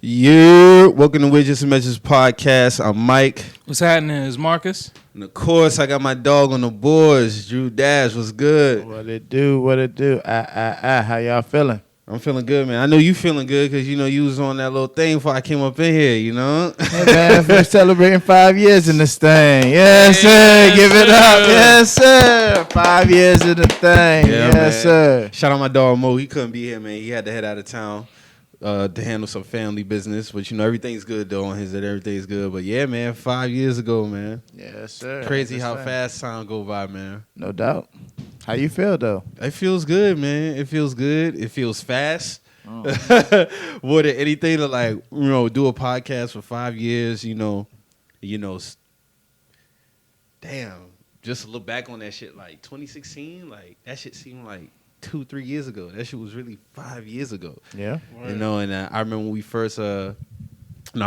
Yeah, welcome to We're Just Themessengers podcast. I'm Mike. What's happening? Is Marcus? And of course, I got my dog on the boards, Drew Dash. What's good? What it do? How y'all feeling? I'm feeling good, man. I know you feeling good because, you know, you was on that little thing before I came up in here, you know? Hey, man, we're celebrating 5 years in this thing. Yes, sir. Give it up. Yes, sir. 5 years in the thing. Yeah, yes, man. sir. Shout out my dog, Mo. He couldn't be here, man. He had to head out of town to handle some family business. But, you know, everything's good, though, on his end. Everything's good. But, yeah, man, 5 years ago, man. Yes, sir. Crazy how fast time go by, man. No doubt. How you feel, though? It feels good, man. It feels good. It feels fast. More than anything to, like, you know, do a podcast for 5 years, you know, damn, just to look back on that shit, like 2016, like that shit seemed like 2-3 years ago. That shit was really 5 years ago. Yeah. You know, and I remember when we first, I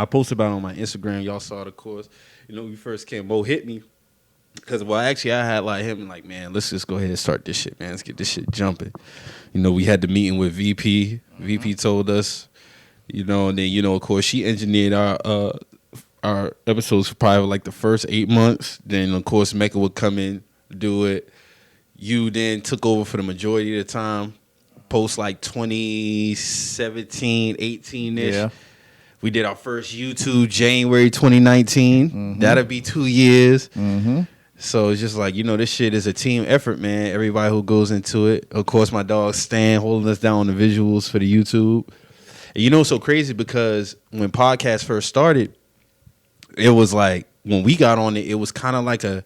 posted about it on my Instagram. Y'all saw it, of course. You know, when we first came, Mo hit me. Because, well, actually, I had like him like, man, let's just go ahead and start this shit, man. Let's get this shit jumping. You know, we had the meeting with VP. VP told us, you know, and then, you know, of course, she engineered our episodes for probably like the first 8 months. Then, of course, Mecca would come in, do it. You then took over for the majority of the time, post like 2017, 18-ish. Yeah. We did our first YouTube January 2019. Mm-hmm. That'll be 2 years. Mm-hmm. So it's just like, you know, this shit is a team effort, man. Everybody who goes into it. Of course, my dog Stan holding us down on the visuals for the YouTube. And you know, it's so crazy because when podcast first started, it was like when we got on it, it was kind of like a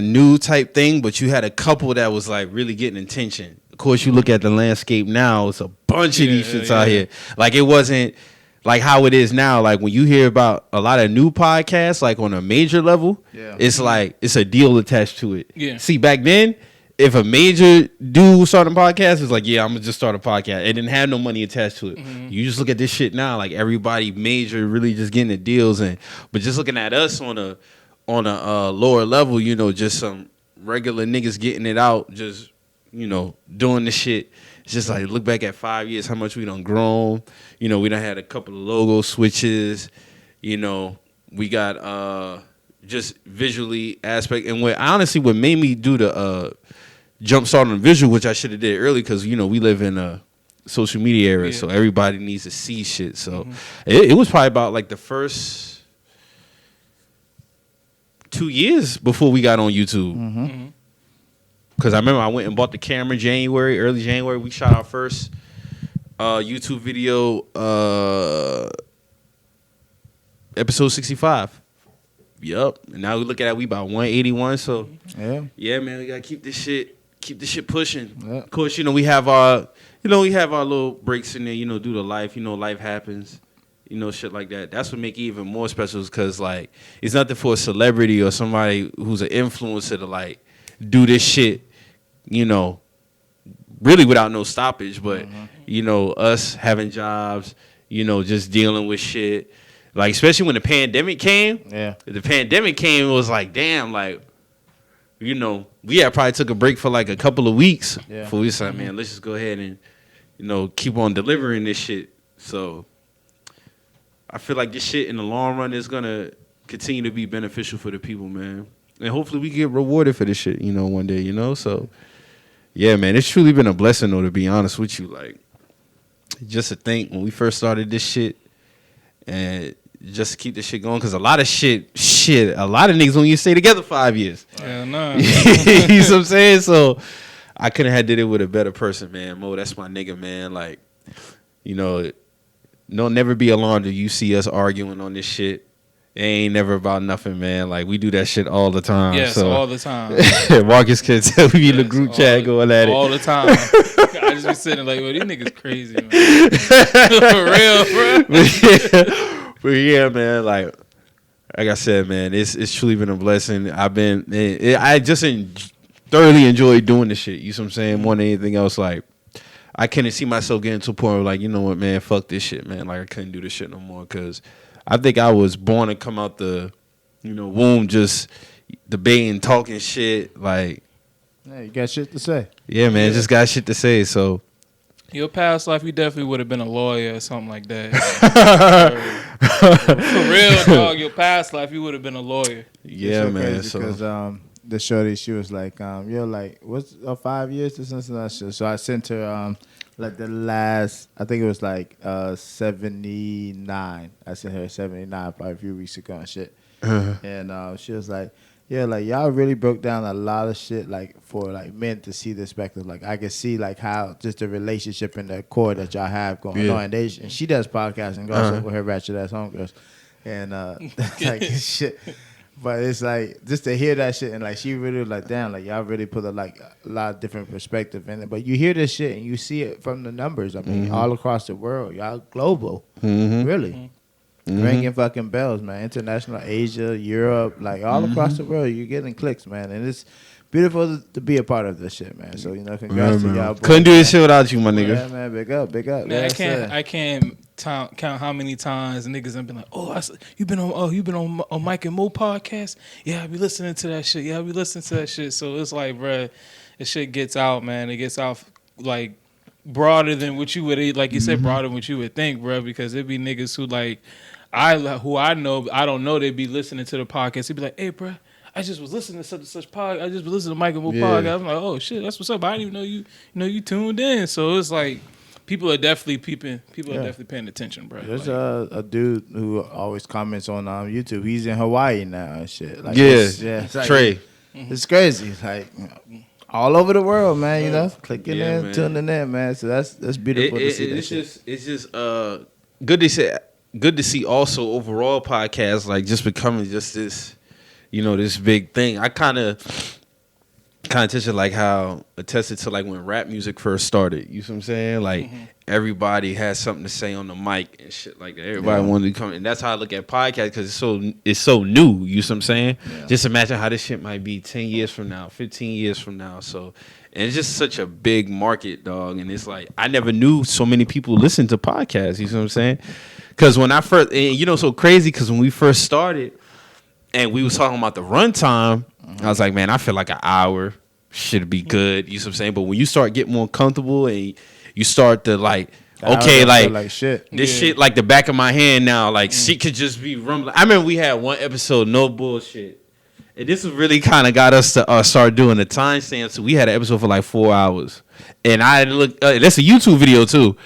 new type thing, but you had a couple that was like really getting attention. Of course, you look at the landscape now, it's a bunch of these shits out here. Like it wasn't like how it is now. Like when you hear about a lot of new podcasts, like on a major level, it's like it's a deal attached to it. Yeah. See, back then, if a major dude started a podcast, it's like, yeah, I'm gonna just start a podcast. It didn't have no money attached to it. Mm-hmm. You just look at this shit now, like everybody major really just getting the deals, but just looking at us on a lower level, you know, just some regular niggas getting it out, just, you know, doing the shit. It's just like, look back at 5 years, how much we done grown. You know, we done had a couple of logo switches. You know, we got just visually aspect. And what made me do the jump start on the visual, which I should have did early, because, you know, we live in a social media era, so everybody needs to see shit. So it was probably about like the first 2 years before we got on YouTube. Mm-hmm. Because I remember I went and bought the camera early January. We shot our first YouTube video, episode 65. Yup. And now we look at it, we about 181. So, yeah, man, we got to keep this shit pushing. Yeah. Of course, you know, we have our little breaks in there, you know, due to life. You know, life happens. You know, shit like that. That's what make it even more special because, like, it's nothing for a celebrity or somebody who's an influencer to, like, do this shit, you know, really without no stoppage. But, you know, us having jobs, you know, just dealing with shit. Like, especially when the pandemic came. Yeah. The pandemic came, it was like, damn, like, you know, we had probably took a break for like a couple of weeks before we said, man, let's just go ahead and, you know, keep on delivering this shit. So I feel like this shit in the long run is going to continue to be beneficial for the people, man. And hopefully we get rewarded for this shit, you know, one day, you know? So, yeah, man, it's truly been a blessing, though, to be honest with you. Like, just to think when we first started this shit and just to keep this shit going, because a lot of niggas don't even stay together 5 years. Yeah, no. You know what I'm saying? So I couldn't have did it with a better person, man. Mo, that's my nigga, man. Like, you know, don't never be alarmed if you see us arguing on this shit. It ain't never about nothing, man. Like, we do that shit all the time. Yes, so. all the time. Marcus can tell we be in the group chat going at it. All the time. I just be sitting like, well, these niggas crazy, man. For real, bro. But yeah, man, like I said, man, it's truly been a blessing. I just thoroughly enjoyed doing this shit. You know what I'm saying? More than anything else, like, I couldn't see myself getting to a point where, like, you know what, man, fuck this shit, man. Like, I couldn't do this shit no more because I think I was born to come out the, you know, womb just debating, talking shit. Like, yeah, you got shit to say. Yeah, man, just got shit to say. So Your past life, you definitely would have been a lawyer or something like that. For real, dog. Your past life, you would have been a lawyer. Yeah, so man. Because the shorty, she was like, you're like, what's 5 years to something? So I sent her like the last, I think it was like 79. I sent her 79 probably a few weeks ago and shit. And she was like, yeah, like y'all really broke down a lot of shit, like for like men to see the perspective. Like I can see like how just the relationship and the core that y'all have going on. And she does podcasting, goes with her ratchet ass homegirls, and like shit. But it's like just to hear that shit and like she really like damn, like y'all really put a lot of different perspective in it. But you hear this shit and you see it from the numbers. I mean, all across the world, y'all global, really. Ringing fucking bells, man. International, Asia, Europe, like all across the world, you're getting clicks, man. And it's beautiful to be a part of this shit, man. So, congrats to y'all. Couldn't do this shit without you, my nigga. Yeah, man. Big up. Man, I can't count how many times niggas have been like, oh, you been on Mike and Mo podcast? Yeah, I be listening to that shit. So it's like, bruh, this shit gets out, man. It gets out like broader than what you would, like you said, broader than what you would think, bruh, because it be niggas who like, I don't know, they be listening to the podcast. They be like, hey, bro, I just was listening to such podcast. I just was listening to Mike and Mo podcast. I'm like, oh shit, that's what's up. I didn't even know you tuned in. So it's like people are definitely peeping. People are definitely paying attention, bro. There's a dude who always comments on YouTube. He's in Hawaii now and shit. Like, it's like, Trey. It's crazy. It's like all over the world, man. Clicking in, man. Tuning in, man. So that's beautiful to see. It's just good to see also overall podcasts like just becoming just this, this big thing. I kind of attested like how attested to like when rap music first started. You see what I'm saying? Like everybody has something to say on the mic and shit like that. Everybody wanted to come, and that's how I look at podcasts because it's so new. You see what I'm saying? Yeah. Just imagine how this shit might be 10 years from now, 15 years from now. So. And it's just such a big market, dog. And it's like, I never knew so many people listen to podcasts. You see what I'm saying? Because when I first, and so crazy, because when we first started and we was talking about the runtime, I was like, man, I feel like an hour should be good. You see what I'm saying? But when you start getting more comfortable and you start to like, okay, like shit. This shit like the back of my hand now, like shit could just be rumbling. I remember we had one episode, no bullshit. And this really kind of got us to start doing the timestamp. So we had an episode for like 4 hours. And I looked, that's a YouTube video too.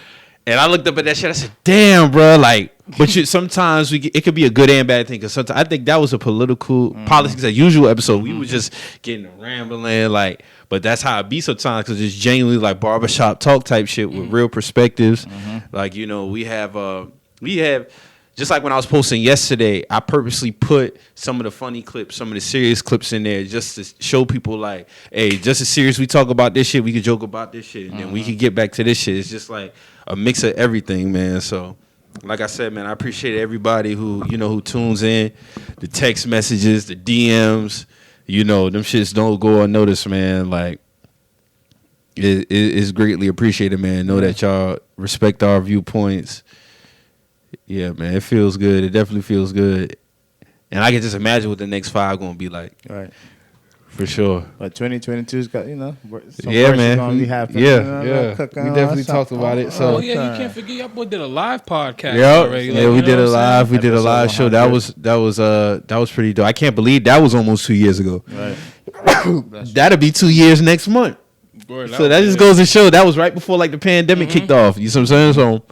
And I looked up at that shit. I said, damn, bro. Like, but sometimes it could be a good and bad thing. Because sometimes I think that was a politics as usual episode. We was just getting rambling, like, but that's how it be sometimes. Because it's genuinely like barbershop talk type shit with real perspectives. Like, we have. Just like when I was posting yesterday, I purposely put some of the funny clips, some of the serious clips in there just to show people like, hey, just as serious we talk about this shit, we could joke about this shit, and then we could get back to this shit. It's just like a mix of everything, man. So, like I said, man, I appreciate everybody who tunes in, the text messages, the DMs, them shits don't go unnoticed, man. Like, it's greatly appreciated, man. Know that y'all respect our viewpoints. Yeah, man, it feels good. It definitely feels good. And I can just imagine what the next 5 going to be like. Right. For sure. But 2022's got, some man. Gonna be happening. Yeah. We definitely talked about it. So. Oh, yeah, you can't forget. Y'all boy did a live podcast already. Yeah, we did a live. We did a live show. That was pretty dope. I can't believe that was almost 2 years ago. Right. That'll be 2 years next month. Boy, so that just goes to show that was right before like the pandemic kicked off. You see what I'm saying? So.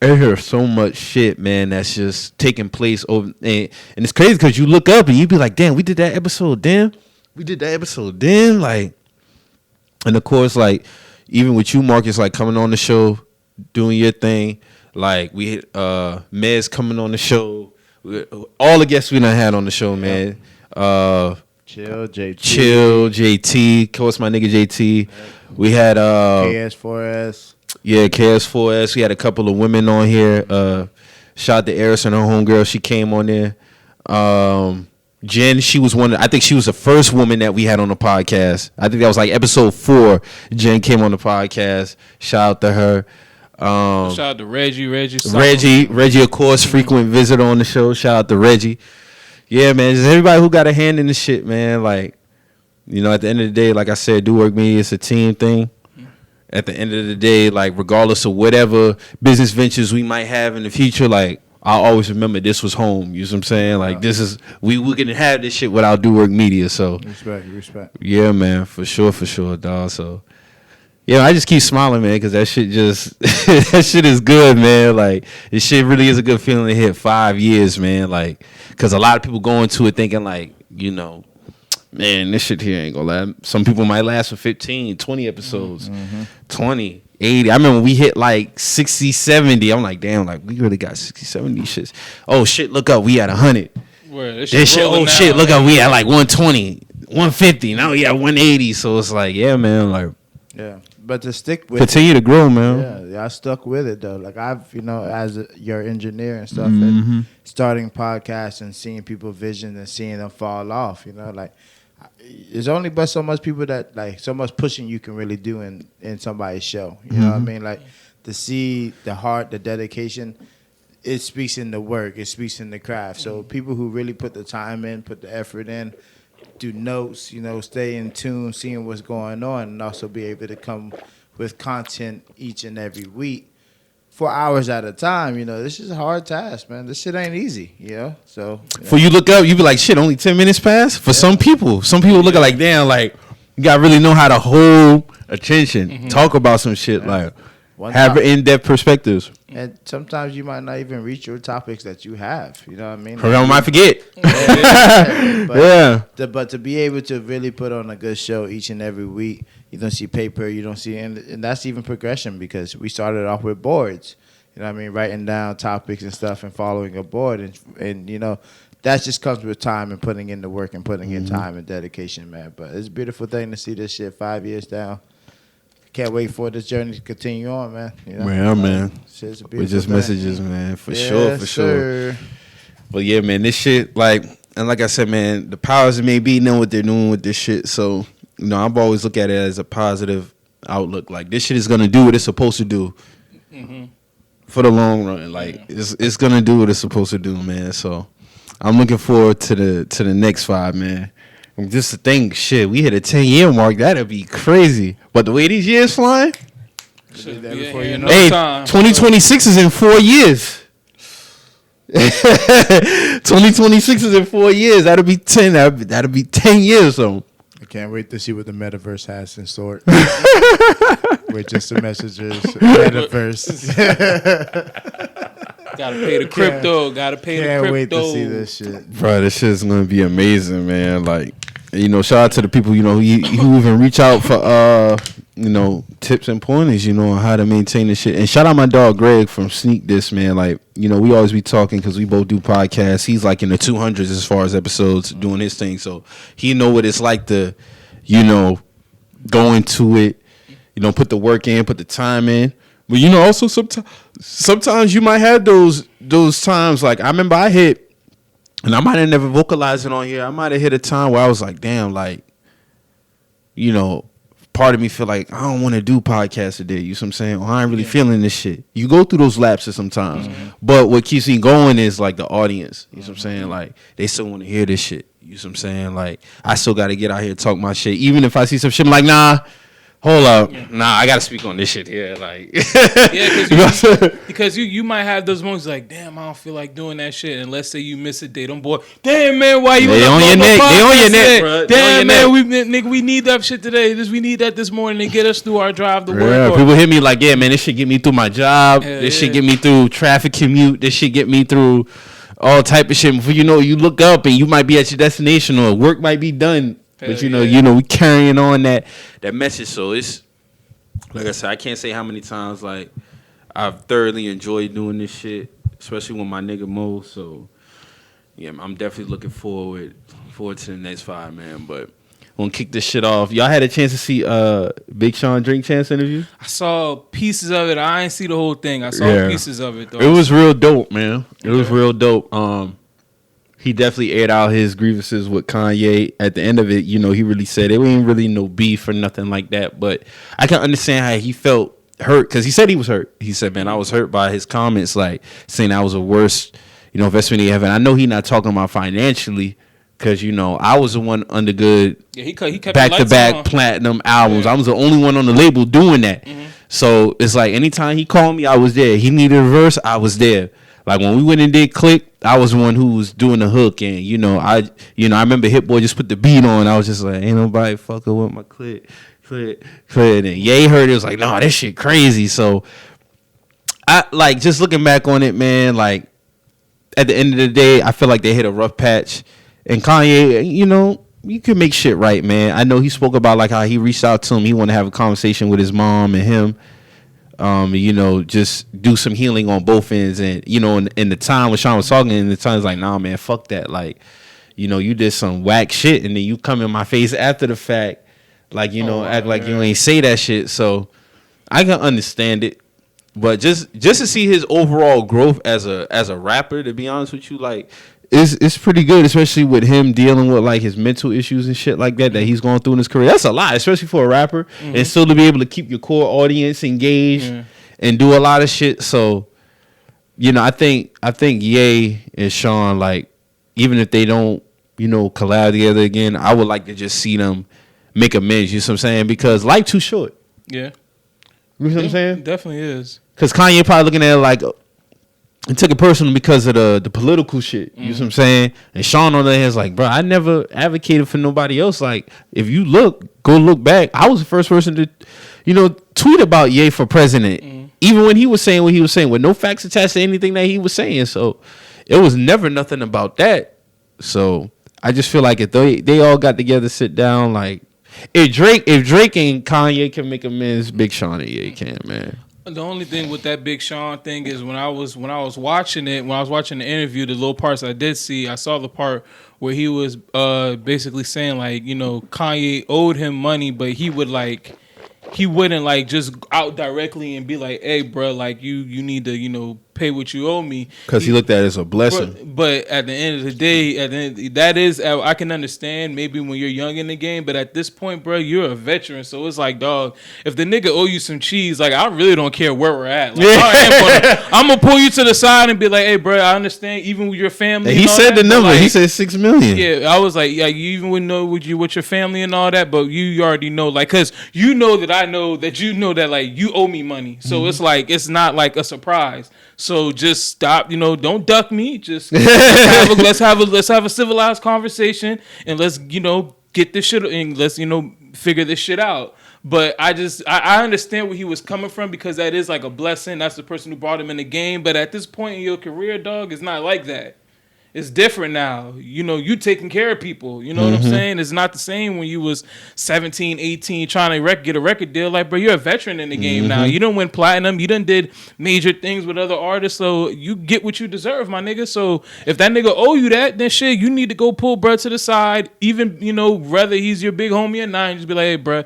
I hear so much shit, man, that's just taking place over, and it's crazy because you look up and you be like, damn, we did that episode then, like, and of course, like, even with you, Marcus, like, coming on the show, doing your thing, like, we hit Mez coming on the show, all the guests we done had on the show, man, Chill, JT, of course, my nigga JT, we had KS4S. Yeah, KS4S. We had a couple of women on here. Shout out to Eris and her homegirl. She came on there. Jen, she was I think she was the first woman that we had on the podcast. I think that was like episode 4. Jen came on the podcast. Shout out to her. Shout out to Reggie, of course, frequent visitor on the show. Shout out to Reggie. Yeah, man, just everybody who got a hand in the shit, man. Like, at the end of the day, like I said, Do Work Media, it's a team thing. at the end of the day, like regardless of whatever business ventures we might have in the future, like I'll always remember this was home. You know what I'm saying? Like this is we can have this shit without Do Work Media. So respect. Yeah, man, for sure, dog. So yeah, I just keep smiling, man, because that shit just that shit is good, man. Like this shit really is a good feeling to hit 5 years, man. Like because a lot of people go into it thinking like, you know, man, this shit here ain't gonna last. Some people might last for 15, 20 episodes, 20. 80. I remember we hit like 60, 70. I'm like, damn, like we really got 60, 70 shits. Oh shit, look up, we at 100. This shit, oh shit, look up, we at like 120, 150. Now we at 180. So it's like, yeah, man, like but to stick with continue to grow, man. Yeah, I stuck with it though. Like I've, as your engineer and stuff, and starting podcasts and seeing people's vision and seeing them fall off. Like there's only but so much people that like so much pushing you can really do in somebody's show. You know what I mean? Like to see the heart, the dedication, it speaks in the work, it speaks in the craft. So people who really put the time in, put the effort in, do notes, stay in tune, seeing what's going on, and also be able to come with content each and every week for hours at a time. This is a hard task, man. This shit ain't easy, So for you look up, you be like, shit, only 10 minutes passed? For some people look at like, damn, like you gotta really know how to hold attention, talk about some shit, like have in-depth perspectives. And sometimes you might not even reach your topics that you have. You know what I mean? I might forget. But to be able to really put on a good show each and every week, you don't see paper, you don't see, and that's even progression because we started off with boards. You know what I mean? Writing down topics and stuff and following a board. And that just comes with time and putting in the work and putting in time and dedication, man. But it's a beautiful thing to see this shit 5 years down. Can't wait for this journey to continue on, man. Man. With just thing. Messages, man. For sure. But yeah, man, this shit, like I said, man, the powers that may be know what they're doing with this shit. So, I've always looked at it as a positive outlook. Like, this shit is going to do what it's supposed to do for the long run. Like, it's going to do what it's supposed to do, man. So, I'm looking forward to the next 5, man. Just to think, shit, we hit a 10-year mark. That'd be crazy. But the way these years flying, hey, 2026 is in 4 years. 2026 is in 4 years. That'll be 10. That'll be 10 years. So I can't wait to see what the metaverse has in store. With just the messengers, metaverse. Gotta pay the crypto. Can't wait to see this shit, bro. This shit's gonna be amazing, man. Like, shout out to the people who even reach out for tips and pointers, on how to maintain this shit. And shout out my dog Greg from Sneak This, man. Like, we always be talking because we both do podcasts. He's like in the 200s as far as episodes doing his thing, so he know what it's like to, go into it. Put the work in, put the time in. But also sometimes you might have those times. Like I remember I hit, and I might have never vocalized it on here. I might have hit a time where I was like, damn, like, part of me feel like I don't want to do podcasts today. You know what I'm saying? Or I ain't really feeling this shit. You go through those lapses sometimes. But what keeps me going is like the audience. You know what I'm saying? Like they still want to hear this shit. You know what I'm saying? Like I still got to get out here and talk my shit. Even if I see some shit, I'm like, nah. Hold up. Yeah. Nah, I gotta speak on this shit here. Like because you might have those moments like, damn, I don't feel like doing that shit. And let's say you miss a day. Them boy, damn man, why you they on your neck? They on your neck, bro. Damn man, we need that shit today. We need that this morning to get us through our drive to work. Yeah, people hit me like, yeah, man, this shit get me through my job. This shit get me through traffic commute. This shit get me through all type of shit. Before you look up and you might be at your destination or work might be done. But we carrying on that message. So it's like I said, I can't say how many times like I've thoroughly enjoyed doing this shit, especially with my nigga Mo. So yeah, I'm definitely looking forward to the next 5, man. But we'll kick this shit off. Y'all had a chance to see Big Sean Drink Chance interview? I saw pieces of it. I ain't see the whole thing. I saw pieces of it though. It was real dope, man. It was real dope. He definitely aired out his grievances with Kanye. At the end of it, he really said it ain't really no beef or nothing like that. But I can understand how he felt hurt because he said he was hurt. He said, man, I was hurt by his comments, like saying I was the worst, investment he ever. And I know he not talking about financially, Because, you know, I was the one under good he kept back-to-back platinum albums. I was the only one on the label doing that. So it's like anytime he called me, I was there. He needed a verse, I was there. Like when we went and did Click, I was the one who was doing the hook. And, I remember Hit Boy just put the beat on. I was just like, ain't nobody fucking with my Click. And Ye heard it, was like, nah, this shit crazy. So I like just looking back on it, man, like at the end of the day, I feel like they hit a rough patch. And Kanye, you can make shit right, man. I know he spoke about like how he reached out to him. He wanted to have a conversation with his mom and him. Just do some healing on both ends. And, in the time when Sean was talking, and the time was like, nah, man, fuck that. Like, you did some whack shit and then you come in my face after the fact. Like, act like you ain't say that shit. So I can understand it. But just to see his overall growth as a rapper, to be honest with you, like, it's pretty good, especially with him dealing with like his mental issues and shit like that he's going through in his career. That's a lot, especially for a rapper, and still to be able to keep your core audience engaged and do a lot of shit. So, I think Ye and Sean, like, even if they don't, collab together again, I would like to just see them make amends. You know what I'm saying? Because life too short. Yeah. You know what I'm saying? It definitely is. Because Kanye probably looking at it like, and took it personal because of the political shit. You know what I'm saying? And Sean on the other hand is like, bro, I never advocated for nobody else. Like, if you go look back, I was the first person to, tweet about Ye for president. Even when he was saying what he was saying, with no facts attached to anything that he was saying. So it was never nothing about that. So I just feel like if they all got together, sit down, like, if Drake and Kanye can make amends, Big Sean and Ye can, man. The only thing with that Big Sean thing is when I was watching the interview, the little parts I did see, I saw the part where he was basically saying like, Kanye owed him money, but he wouldn't like just out directly and be like, hey, bro, like you need to pay what you owe me, because he looked at it as a blessing. But at the end of the day, that is, I can understand maybe when you're young in the game, but at this point, bro, you're a veteran, so it's like, dog, if the nigga owe you some cheese, like, I really don't care where we're at. Like, I'm gonna pull you to the side and be like, hey, bro, I understand, even with your family. He said the number. Like, he said $6 million. Yeah, I was like, yeah, you even wouldn't know with your family and all that, but you already know, like, because you know that I know that like you owe me money, so it's like it's not like a surprise. So just stop, don't duck me. Just let's have a civilized conversation and let's, get this shit and let's, figure this shit out. But I understand where he was coming from, because that is like a blessing. That's the person who brought him in the game. But at this point in your career, dog, it's not like that. It's different now. You taking care of people. You know what I'm saying? It's not the same when you was 17, 18 trying to get a record deal. Like, bro, you're a veteran in the game now. You done win platinum. You done did major things with other artists. So you get what you deserve, my nigga. So if that nigga owe you that, then shit, you need to go pull bro to the side. Even, whether he's your big homie or not, just be like, hey, bro,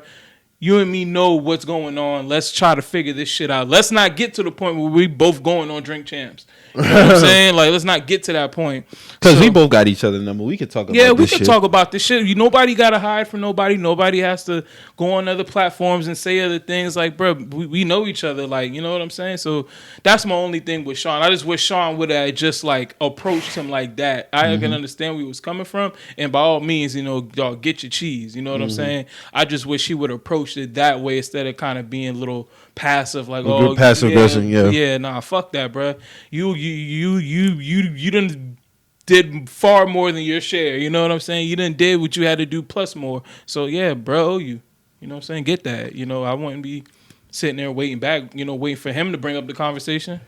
you and me know what's going on. Let's try to figure this shit out. Let's not get to the point where we both going on Drink Champs. You know what I'm saying? Like, let's not get to that point. Because we both got each other's number. We could talk about this shit. Yeah, we could talk about this shit. Nobody got to hide from nobody. Nobody has to go on other platforms and say other things. Like, bro, we know each other. Like, you know what I'm saying? So that's my only thing with Sean. I just wish Sean would have just, like, approached him like that. I can understand where he was coming from. And by all means, dog, get your cheese. You know what I'm saying? I just wish he would have approached it that way instead of kind of being a little passive, like, passive aggressive, yeah, nah, fuck that, bro. You done did far more than your share. You know what I'm saying? You done did what you had to do plus more. So yeah, bro, you know what I'm saying? Get that. I wouldn't be sitting there waiting waiting for him to bring up the conversation.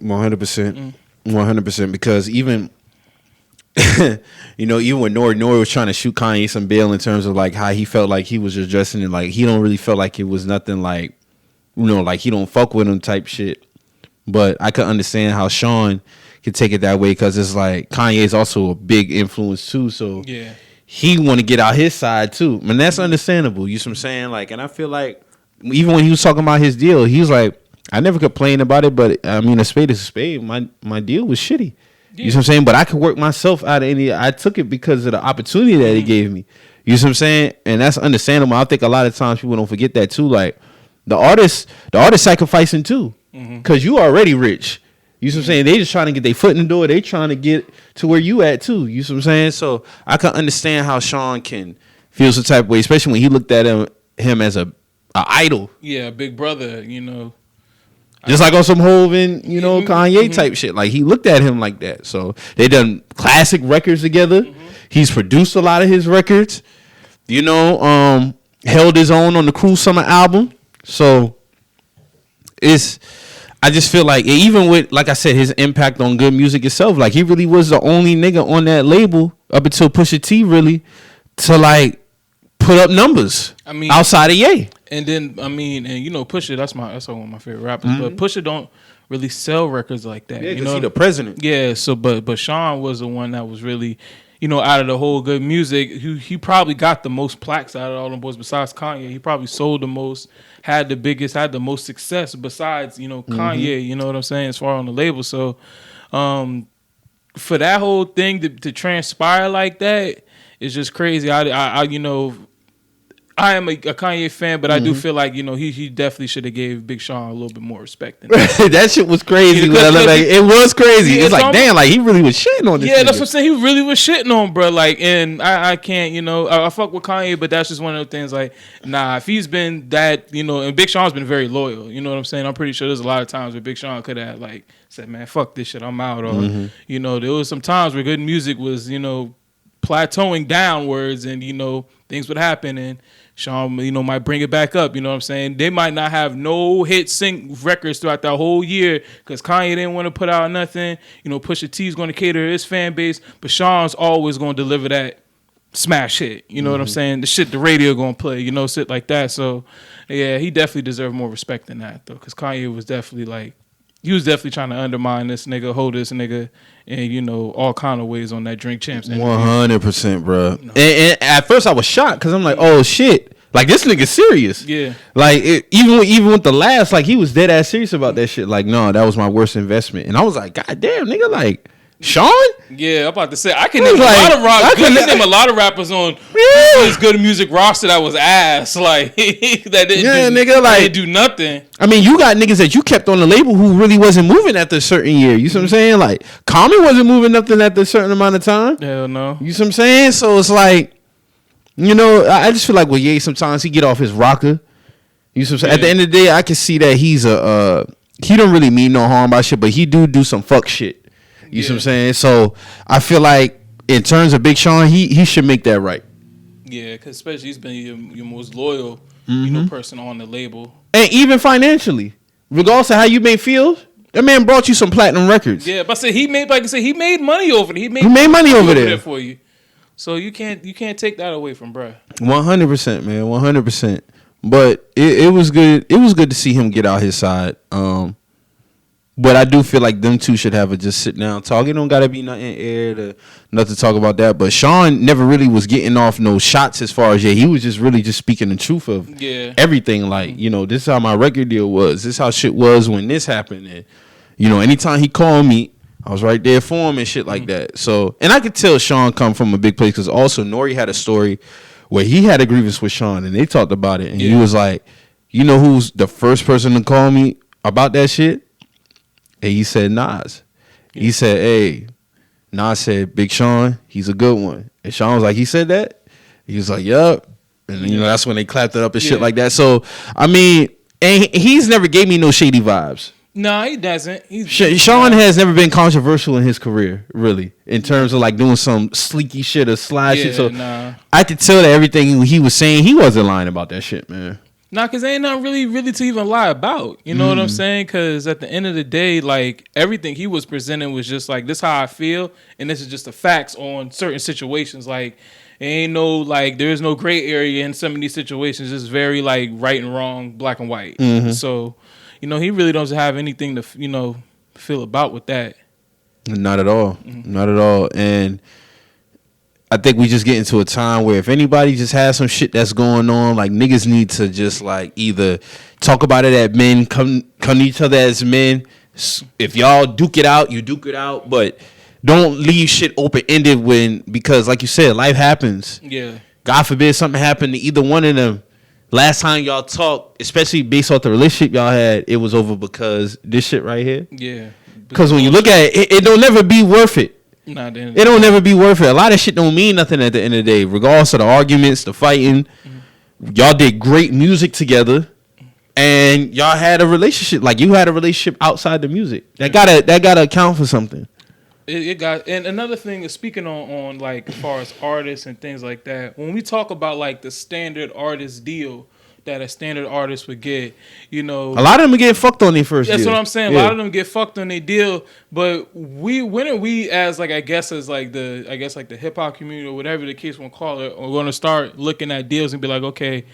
100%, 100%. Because even even when Nori was trying to shoot Kanye some bail in terms of like how he felt like he was addressing it, like he don't really feel like it was nothing like, like he don't fuck with him type shit. But I could understand how Sean could take it that way, because it's like Kanye is also a big influence too. So yeah, he want to get out his side too. And that's understandable. You know what I'm saying? Like, and I feel like even when he was talking about his deal, he was like, I never complained about it, but I mean, a spade is a spade. My deal was shitty. Yeah. You know what I'm saying? But I could work myself out of any. I took it because of the opportunity that he gave me. You know what I'm saying? And that's understandable. I think a lot of times people don't forget that too. Like the artist sacrificing too, because you already rich. You see what I'm saying? They just trying to get their foot in the door. They trying to get to where you at too. You see what I'm saying? So I can understand how Sean can feel some type of way, especially when he looked at him as a idol. Yeah, big brother, you know. Just like on some Hov and, you know, Kanye type shit. Like, he looked at him like that. So they done classic records together. He's produced a lot of his records. You know, held his own on the Cruel Summer album. So I just feel like, even with, like I said, his impact on good music itself, like, he really was the only nigga on that label up until Pusha T really to, like, put up numbers. I mean, outside of Ye. And then, I mean, and you know, Pusha, that's one of my favorite rappers. But Pusha don't really sell records like that. Yeah, you know, he's the president. Yeah, so but Sean was the one that was really, you know, out of the whole good music, he probably got the most plaques out of all them boys besides Kanye. He probably sold the most, had the most success besides, you know, Kanye, you know what I'm saying, as far on the label. So for that whole thing to transpire like that is just crazy. I you know, I am a Kanye fan, but I do feel like, you know, he definitely should have gave Big Sean a little bit more respect than that. That shit was crazy. It was crazy. It's like, damn, like, he really was shitting on this. Yeah, that's what I'm saying. He really was shitting on, bro. Like, and I can't, you know, I fuck with Kanye, but that's just one of the things. Like, nah, if he's been that, you know, and Big Sean's been very loyal. You know what I'm saying? I'm pretty sure there's a lot of times where Big Sean could have like said, man, fuck this shit, I'm out. Or you know, there was some times where good music was, you know, plateauing downwards, and you know, things would happen, and Sean, you know, might bring it back up. You know what I'm saying? They might not have no hit sync records throughout that whole year because Kanye didn't want to put out nothing. You know, Pusha T's going to cater to his fan base, but Sean's always going to deliver that smash hit. You know what I'm saying? The shit the radio going to play, you know, shit like that. So, yeah, he definitely deserved more respect than that, though, because Kanye was definitely like, he was definitely trying to undermine this nigga, hold this nigga, and, you know, all kind of ways on that Drink Champs. 100%, bro. No. And at first I was shocked because I'm like, oh, shit. Like, this nigga's serious. Yeah. Like, even with the last, like, he was dead ass serious about that shit. Like, no, that was my worst investment. And I was like, God damn, nigga, like, Sean? Yeah, I'm about to say, I can name a lot of rappers on this good music roster that was ass. Like, that didn't do nothing. I mean, you got niggas that you kept on the label who really wasn't moving after a certain year. You see what I'm saying? Like, Common wasn't moving nothing after a certain amount of time. Hell no. You see what I'm saying? So it's like, you know, I just feel like with Ye, sometimes he get off his rocker. You see what I'm saying? At the end of the day, I can see that he's he don't really mean no harm by shit, but he do some fuck shit. You see what I'm saying? So I feel like in terms of Big Sean, he should make that right. Yeah, because especially he's been your most loyal, you know, person on the label, and even financially, regardless of how you may feel, that man brought you some platinum records. Yeah, but I said he made money over it. He made money over there for you. So you can't take that away from bruh. 100%, man, 100%. But it was good. It was good to see him get out his side. But I do feel like them two should have a just sit down talk. It don't gotta be nothing aired, nothing to talk about that. But Sean never really was getting off no shots as far as he was just really just speaking the truth of everything. Like, you know, this is how my record deal was. This is how shit was when this happened. And, you know, anytime he called me, I was right there for him and shit like that. So, and I could tell Sean come from a big place because also Nori had a story where he had a grievance with Sean and they talked about it. And he was like, you know who's the first person to call me about that shit? And he said Nas. He said, hey, Nas said, Big Sean, he's a good one. And Sean was like, he said that? He was like, yup. And, you know, that's when they clapped it up and shit like that. So, I mean, and he's never gave me no shady vibes. No, he doesn't. Sean has never been controversial in his career, really, in terms of like doing some sleeky shit or slide shit. So I could tell that everything he was saying, he wasn't lying about that shit, man. Nah, because ain't nothing really to even lie about. You know what I'm saying? Because at the end of the day, like, everything he was presenting was just like, this how I feel, and this is just the facts on certain situations. Like, ain't no, like, there's no gray area in some of these situations. It's very, like, right and wrong, black and white. So, you know, he really doesn't have anything to, you know, feel about with that. Not at all. Not at all. And I think we just get into a time where if anybody just has some shit that's going on, like, niggas need to just, like, either talk about it at men, come to each other as men. If y'all duke it out, you duke it out. But don't leave shit open-ended because, like you said, life happens. Yeah. God forbid something happened to either one of them. Last time y'all talked, especially based off the relationship y'all had, it was over because this shit right here. Yeah. Because when you look at it, it don't never be worth it. Nah, it don't never be worth it. A lot of shit don't mean nothing at the end of the day, regardless of the arguments, the fighting. Y'all did great music together, and y'all had a relationship. Like you had a relationship outside the music. That gotta account for something. It got, and another thing is speaking on like as far as artists and things like that. When we talk about like the standard artist deal that a standard artist would get, you know, a lot of them get fucked on their first deal. That's what I'm saying. Yeah. A lot of them get fucked on their deal. But when are we as like the hip hop community or whatever the case we'll call it, we're gonna start looking at deals and be like, okay,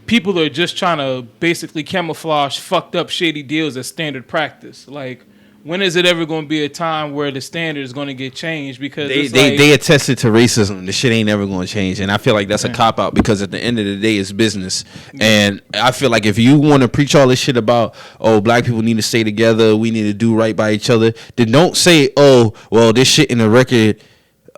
people are just trying to basically camouflage fucked up shady deals as standard practice. Like, when is it ever going to be a time where the standard is going to get changed? Because they attested to racism. The shit ain't never going to change. And I feel like that's a cop-out because at the end of the day, it's business. And I feel like if you want to preach all this shit about, oh, black people need to stay together, we need to do right by each other, then don't say, oh, well, this shit in the record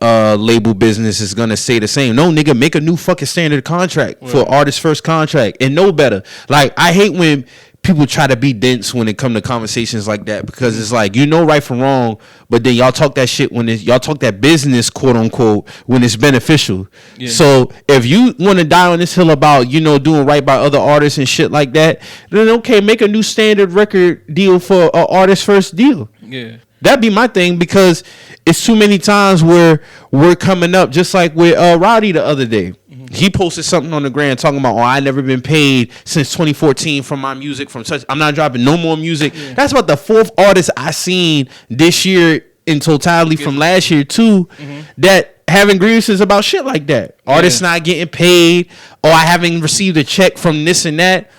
label business is going to stay the same. No, nigga, make a new fucking standard contract for artist first contract and know better. Like, I hate when people try to be dense when it come to conversations like that because it's like, you know right from wrong, but then y'all talk that shit when y'all talk that business, quote unquote, when it's beneficial. Yeah. So if you want to die on this hill about, you know, doing right by other artists and shit like that, then okay, make a new standard record deal for an artist first deal. Yeah. That'd be my thing because it's too many times where we're coming up, just like with Roddy the other day. He posted something on the gram talking about, I never been paid since 2014 from my music, from such. I'm not dropping no more music. Yeah. That's about the fourth artist I seen this year in totality from last year too, that having grievances about shit like that. Artists not getting paid, or I haven't received a check from this and that.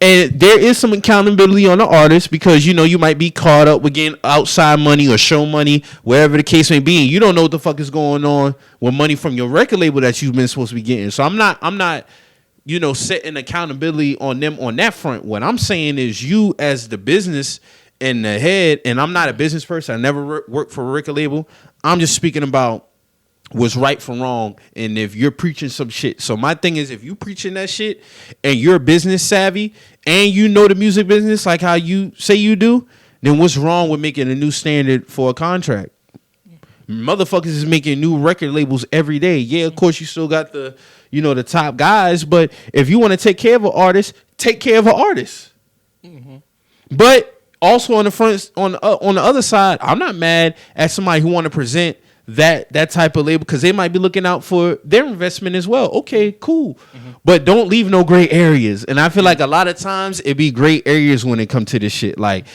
And there is some accountability on the artist because, you know, you might be caught up with getting outside money or show money, wherever the case may be. And you don't know what the fuck is going on with money from your record label that you've been supposed to be getting. So I'm not, you know, setting accountability on them on that front. What I'm saying is you as the business in the head, and I'm not a business person. I never worked for a record label. I'm just speaking about what's right from wrong, and if you're preaching some shit. So my thing is, if you preaching that shit and you're business savvy and you know the music business like how you say you do, then what's wrong with making a new standard for a contract? Motherfuckers is making new record labels every day. Yeah, of course you still got the, you know, the top guys, but if you want to take care of an artist, take care of an artist. But also on the front, on the other side, I'm not mad at somebody who want to present that type of label because they might be looking out for their investment as well. Okay, cool. But don't leave no gray areas. And I feel like a lot of times it be gray areas when it comes to this shit. Like,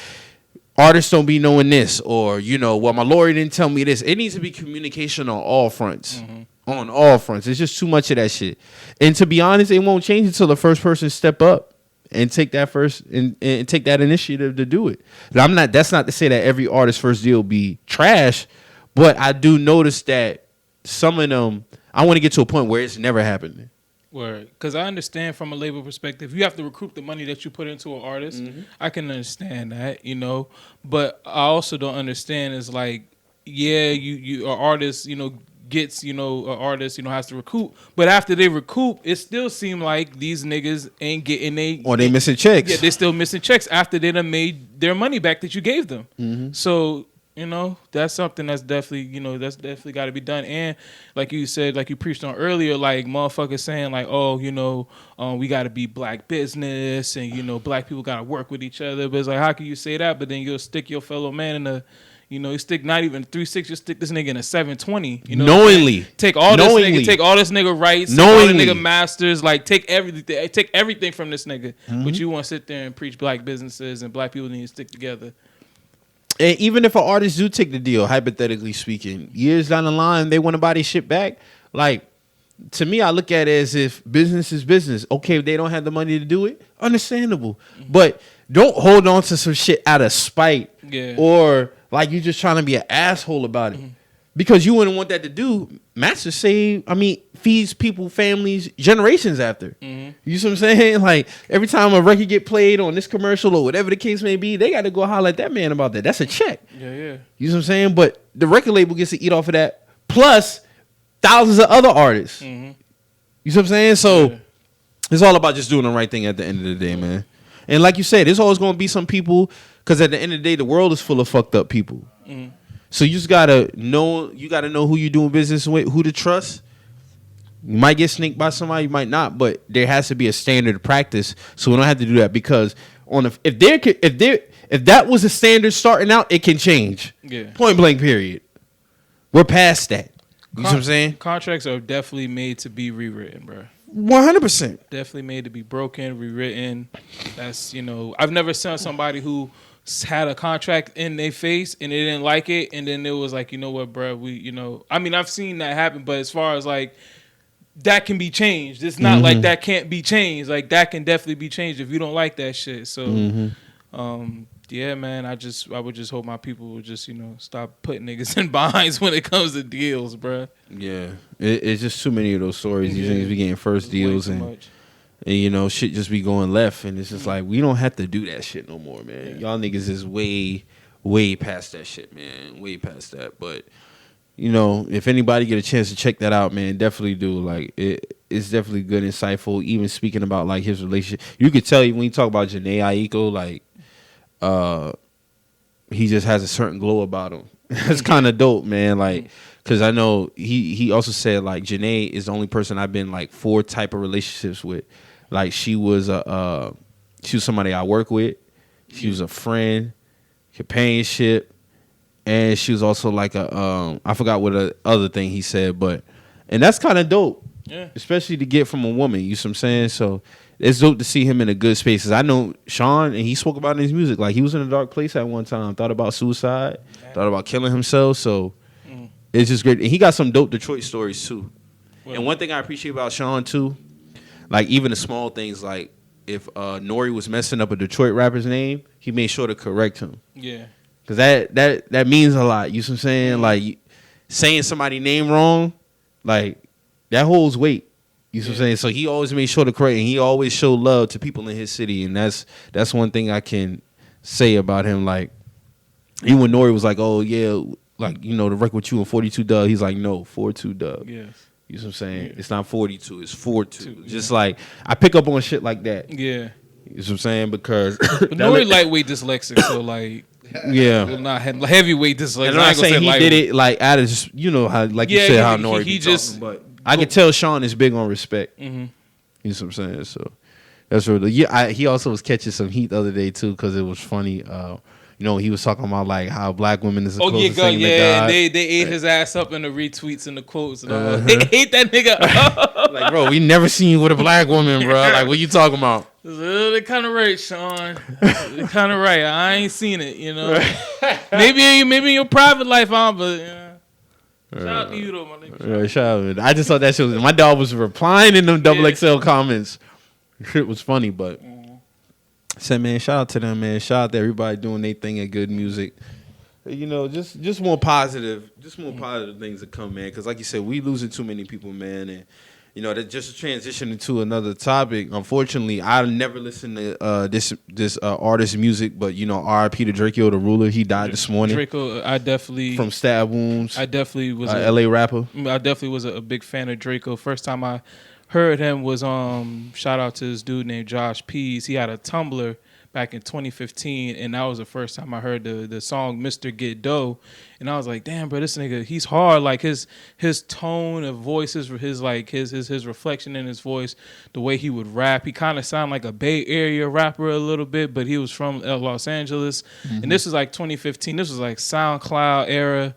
artists don't be knowing this, or, you know, well, my lawyer didn't tell me this. It needs to be communication on all fronts. On all fronts. It's just too much of that shit. And to be honest, it won't change until the first person step up and take that first and take that initiative to do it. That's not to say that every artist first deal be trash. But I do notice that some of them, I want to get to a point where it's never happening. Word. Because I understand from a label perspective, you have to recoup the money that you put into an artist. I can understand that, you know. But I also don't understand is like, yeah, you an artist, you know, gets, you know, an artist, you know, has to recoup. But after they recoup, it still seem like these niggas ain't getting or they missing checks. Yeah, they still missing checks after they done made their money back that you gave them. So, you know, that's something that's definitely, you know, that's definitely got to be done. And like you said, like you preached on earlier, like motherfuckers saying like, oh, you know, we got to be black business and, you know, black people got to work with each other. But it's like, how can you say that? But then you'll stick your fellow man in a, you know, you stick not even 3.6, you stick this nigga in a 720. You know, knowingly. Take all this nigga rights, take all the nigga masters, like take everything from this nigga. But you want to sit there and preach black businesses and black people need to stick together. And even if an artist do take the deal, hypothetically speaking, years down the line, they want to buy their shit back. Like, to me, I look at it as if business is business. Okay, if they don't have the money to do it, understandable. But don't hold on to some shit out of spite or like you just trying to be an asshole about it. Because you wouldn't want that to do. Masters feeds people, families, generations after. You see what I'm saying? Like, every time a record get played on this commercial or whatever the case may be, they got to go holler at that man about that. That's a check. Yeah. You see what I'm saying? But the record label gets to eat off of that, plus thousands of other artists. You see what I'm saying? So it's all about just doing the right thing at the end of the day, man. And like you said, there's always going to be some people Because at the end of the day, the world is full of fucked up people. Mm. So you just gotta know. You gotta know who you're doing business with, who to trust. You might get snaked by somebody, you might not, but there has to be a standard of practice, so we don't have to do that. Because if that was a standard starting out, it can change. Yeah. Point blank. Period. We're past that. You know what I'm saying? Contracts are definitely made to be rewritten, bro. 100%. Definitely made to be broken, rewritten. That's, I've never seen somebody who had a contract in their face and they didn't like it, and then it was like, you know what, bro, I've seen that happen, but as far as like that can be changed, it's not like that can't be changed. Like that can definitely be changed if you don't like that shit. So, yeah, man, I would just hope my people would just, stop putting niggas in binds when it comes to deals, bro. Yeah, it's just too many of those stories. These niggas be getting first deals and shit just be going left, and it's just like we don't have to do that shit no more, man. Y'all niggas is way past that shit, man. Way past that. But if anybody get a chance to check that out, man, definitely do. Like it's definitely good, insightful. Even speaking about like his relationship, you could tell when you talk about Jhené Aiko, like he just has a certain glow about him. That's kind of dope, man. Like, cause I know he also said like Jhené is the only person I've been like 4 type of relationships with. Like she was somebody I work with. She was a friend, companionship, and she was also like I forgot what the other thing he said, and that's kind of dope. Yeah. Especially to get from a woman, you know what I'm saying? So it's dope to see him in a good space. Cause I know Sean, and he spoke about in his music, like he was in a dark place at one time, thought about suicide, thought about killing himself. So it's just great. And he got some dope Detroit stories too. And one thing I appreciate about Sean too, like even the small things, like if Nori was messing up a Detroit rapper's name, he made sure to correct him. Yeah. Cause that means a lot. You know what I'm saying? Like saying somebody's name wrong, like that holds weight. You know what I'm saying? So he always made sure to correct, and he always showed love to people in his city, and that's one thing I can say about him. Like even when Nori was like, "Oh yeah, like the record with you and 42 Dub," he's like, "No, 42 Dub." Yes. You know what I'm saying? Yeah. It's not 42, it's 42. Just like I pick up on shit like that. Yeah. You know what I'm saying? Because but Nori lightweight dyslexic, so like. Yeah, well, not heavyweight dyslexic. I'm not saying he did it like out of just how like you said how Nori he just talking, but I can tell Sean is big on respect. You know what I'm saying? So that's really he also was catching some heat the other day too because it was funny. He was talking about like how black women is the closest thing to God. They ate his ass up in the retweets and the quotes and all. They ate that nigga. Like, bro, we never seen you with a black woman, bro. Like, what you talking about? They're kind of right, Sean. They're kind of right. I ain't seen it, Maybe in your private life, but shout out to you though, my nigga. Shout out. I just thought that shit was. My dog was replying in them XXL comments. Shit was funny, but. Said, man, shout out to them, man. Shout out to everybody doing their thing at good music. Just more positive, things to come, man. Because like you said, we losing too many people, man. And that just to transition into another topic. Unfortunately, I never listened to this artist's music, but R.I.P. to Drakeo the Ruler. He died this morning. Draco, I definitely from stab wounds. I definitely was a LA rapper. I definitely was a big fan of Draco. First time I heard him was shout out to this dude named Josh Pease. He had a Tumblr back in 2015, and that was the first time I heard the song Mr. Get Dough, and I was like, damn, bro, this nigga, he's hard. Like his tone of voice, his reflection in his voice, the way he would rap, he kind of sounded like a Bay Area rapper a little bit, but he was from Los Angeles, and this was like 2015. This was like SoundCloud era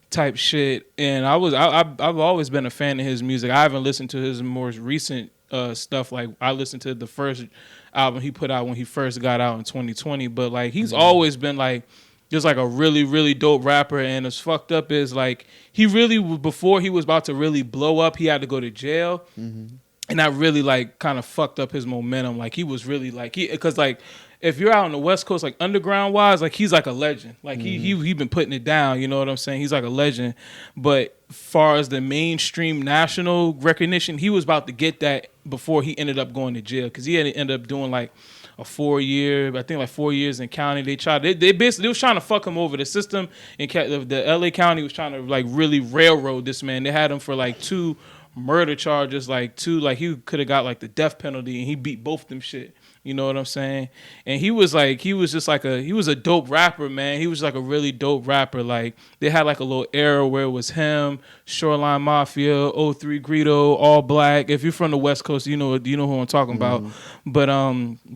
type shit, and I've always been a fan of his music. I haven't listened to his more recent stuff. Like I listened to the first album he put out when he first got out in 2020, but like he's always been like just like a really, really dope rapper. And as fucked up is like he really, before he was about to really blow up, he had to go to jail, and that really like kind of fucked up his momentum. Like he was really like because like if you're out on the West Coast, like underground wise, like he's like a legend. Like he been putting it down. You know what I'm saying? He's like a legend. But far as the mainstream national recognition, he was about to get that before he ended up going to jail, because he had ended up doing like a 4 year, I think like 4 years in county. They basically was trying to fuck him over. The system in the LA County was trying to like really railroad this man. They had him for like 2 murder charges, like he could have got like the death penalty, and he beat both them shit. You know what I'm saying? And he was a dope rapper, man. He was like a really dope rapper. Like they had like a little era where it was him, Shoreline Mafia, 03 Greedo, All Black. If you're from the West Coast, you know who I'm talking about. But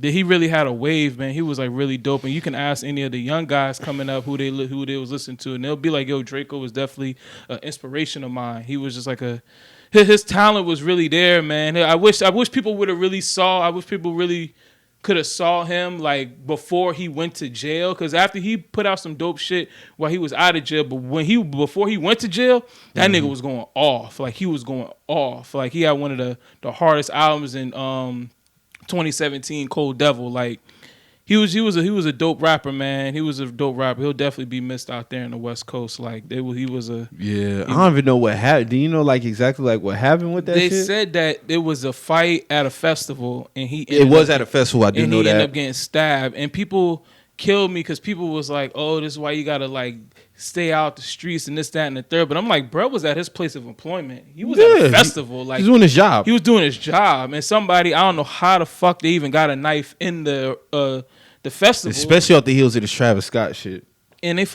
he really had a wave, man. He was like really dope. And you can ask any of the young guys coming up who they was listening to, and they'll be like, yo, Draco was definitely an inspiration of mine. He was just like his talent was really there, man. I wish people would have really saw. I wish people really could have saw him like before he went to jail, because after he put out some dope shit while he was out of jail, but before he went to jail, that nigga was going off. Like he was going off. Like he had one of the hardest albums in 2017, Cold Devil. Like he was a dope rapper, man. He was a dope rapper. He'll definitely be missed out there in the West Coast. Like he was a I don't even know what happened. Do you know like exactly like what happened with that shit? They said that it was a fight at a festival, and it was at a festival. I do know that. And he ended up getting stabbed, and people killed me because people was like, "Oh, this is why you gotta like stay out the streets and this, that, and the third." But I'm like, bro was at his place of employment. He was at a festival. Like he was doing his job. He was doing his job, and somebody, I don't know how the fuck they even got a knife in the festival, especially off the heels of this Travis Scott shit. And they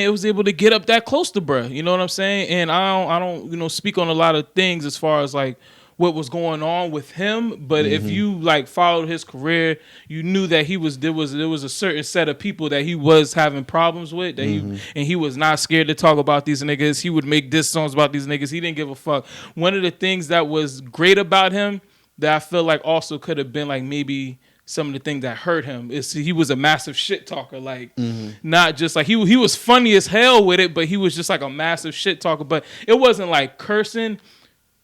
was able to get up that close to bruh. You know what I'm saying? And I don't speak on a lot of things as far as like what was going on with him. But if you like followed his career, you knew that there was a certain set of people that he was having problems with. That he was not scared to talk about these niggas. He would make diss songs about these niggas. He didn't give a fuck. One of the things that was great about him that I feel like also could have been like maybe some of the things that hurt him is he was a massive shit talker. Like not just like he was funny as hell with it, but he was just like a massive shit talker. But it wasn't like cursing,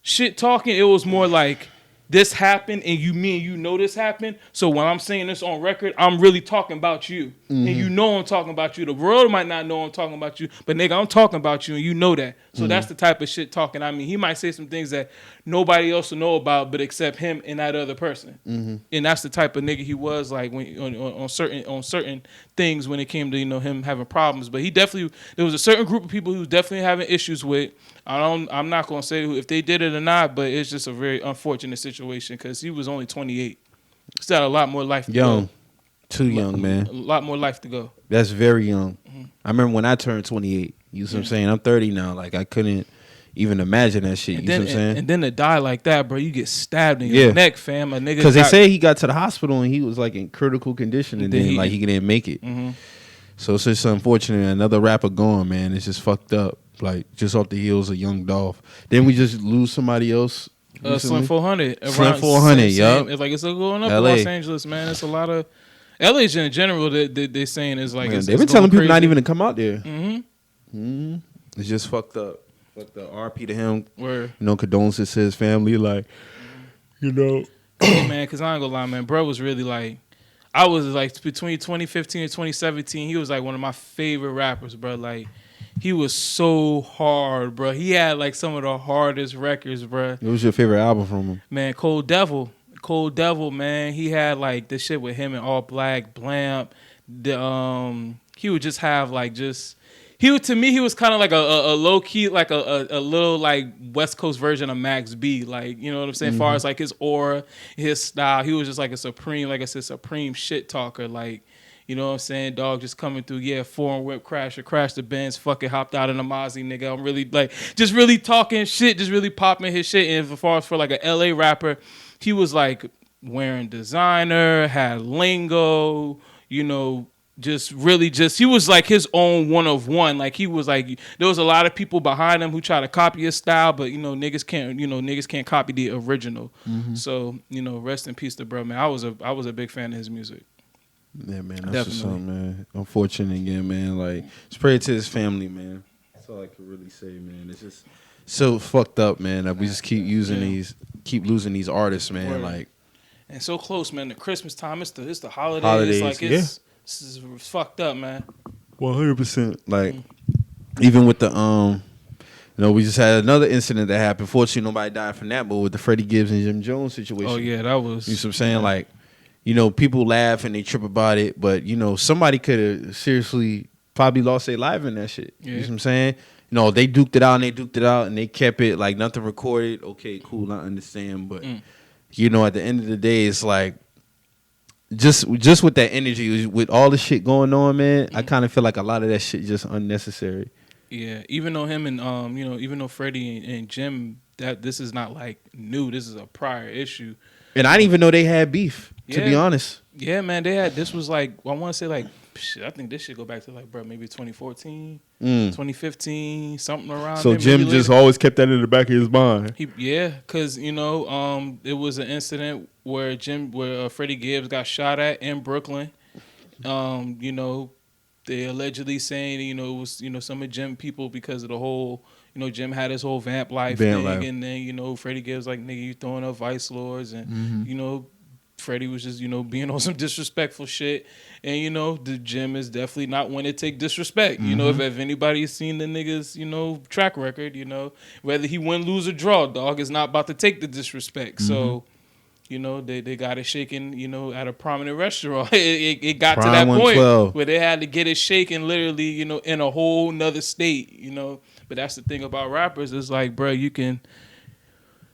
shit talking. It was more like this happened and you know this happened. So when I'm saying this on record, I'm really talking about you. And you know I'm talking about you. The world might not know I'm talking about you, but nigga, I'm talking about you and you know that. So that's the type of shit talking. I mean, he might say some things that nobody else will know about, but except him and that other person. And that's the type of nigga he was like when on certain things when it came to him having problems. But there was a certain group of people who was definitely having issues with. I'm not gonna say if they did it or not, but it's just a very unfortunate situation because he was only 28. Still had a lot more life to go. Too young, man. A lot more life to go. That's very young. I remember when I turned 28. You know what I'm saying? I'm 30 now. Like I couldn't even imagine that shit. You know what I'm saying? And then to die like that, bro, you get stabbed in your neck, fam. A nigga. Because they say he got to the hospital and he was like in critical condition and then he didn't make it. So it's just unfortunate. Another rapper gone, man. It's just fucked up. Like just off the heels of Young Dolph. Then we just lose somebody else. Slim 400. Slim 400, yup. It's like it's going up in Los Angeles, man. It's a lot of LA in general. They're saying is like they've been telling people not even to come out there. It's just fucked up. Fucked up. RP to him. Word. Condolences to his family. Like, Hey, man, because I ain't gonna lie, man. Bro was really like, I was like between 2015 and 2017. He was like one of my favorite rappers, bro. Like. He was so hard, bro. He had like some of the hardest records, bro. What was your favorite album from him? Man, Cold Devil, man. He had like this shit with him and All Black, Blamp. He would just have like to me he was kind of like a low key like a little like West Coast version of Max B. Like you know what I'm saying? As far as like his aura, his style, he was just like a supreme, like I said, supreme shit talker. Like. You know what I'm saying? Dog just coming through, foreign whip crashed the Benz, fucking hopped out in a Mozzie, nigga. I'm really like, just really talking shit, just really popping his shit. And as far as for like a LA rapper, he was like wearing designer, had lingo, he was like his own one of one. Like he was like, there was a lot of people behind him who try to copy his style, but niggas can't copy the original. So, rest in peace to bro, man. I was a big fan of his music. Yeah, man, that's just something, man. Unfortunate again, man. Like, just pray to his family, man. That's all I can really say, man. It's just so fucked up, man. That we just keep keep losing these artists, man. Word. Like, and so close, man. The Christmas time, it's the holidays. Like, it's fucked up, man. 100%. Like, even with the we just had another incident that happened. Fortunately, nobody died from that, but with the Freddie Gibbs and Jim Jones situation. Oh yeah, that was. You know what I'm saying? Like. People laugh and they trip about it, but, somebody could have seriously probably lost their life in that shit. Yeah. You know what I'm saying? They duked it out and they kept it like nothing recorded. Okay, cool, I understand. But, at the end of the day, it's like, just with that energy, with all the shit going on, man, I kind of feel like a lot of that shit just unnecessary. Yeah, even though him and even though Freddie and Jim, that this is not like new, this is a prior issue. And I didn't even know they had beef, to be honest. Yeah, man, they had. This was like, I want to say like, shit, I think this should go back to like, bro, maybe 2014, 2015, something around. So there, Jim just always kept that in the back of his mind. Because it was an incident where Freddie Gibbs got shot at in Brooklyn. They allegedly saying, it was, some of Jim people because of the whole, Jim had his whole vamp life thing. And then, Freddie Gibbs like, nigga, you throwing up Vice Lords. And, Freddie was just, being on some disrespectful shit. And, the Jim is definitely not one to take disrespect. If anybody's seen the nigga's, track record, whether he win, lose, or draw, dog is not about to take the disrespect. So, they got it shaken, at a prominent restaurant. It got Prime to that point where they had to get it shaken literally, in a whole nother state, But that's the thing about rappers. It's like, bro,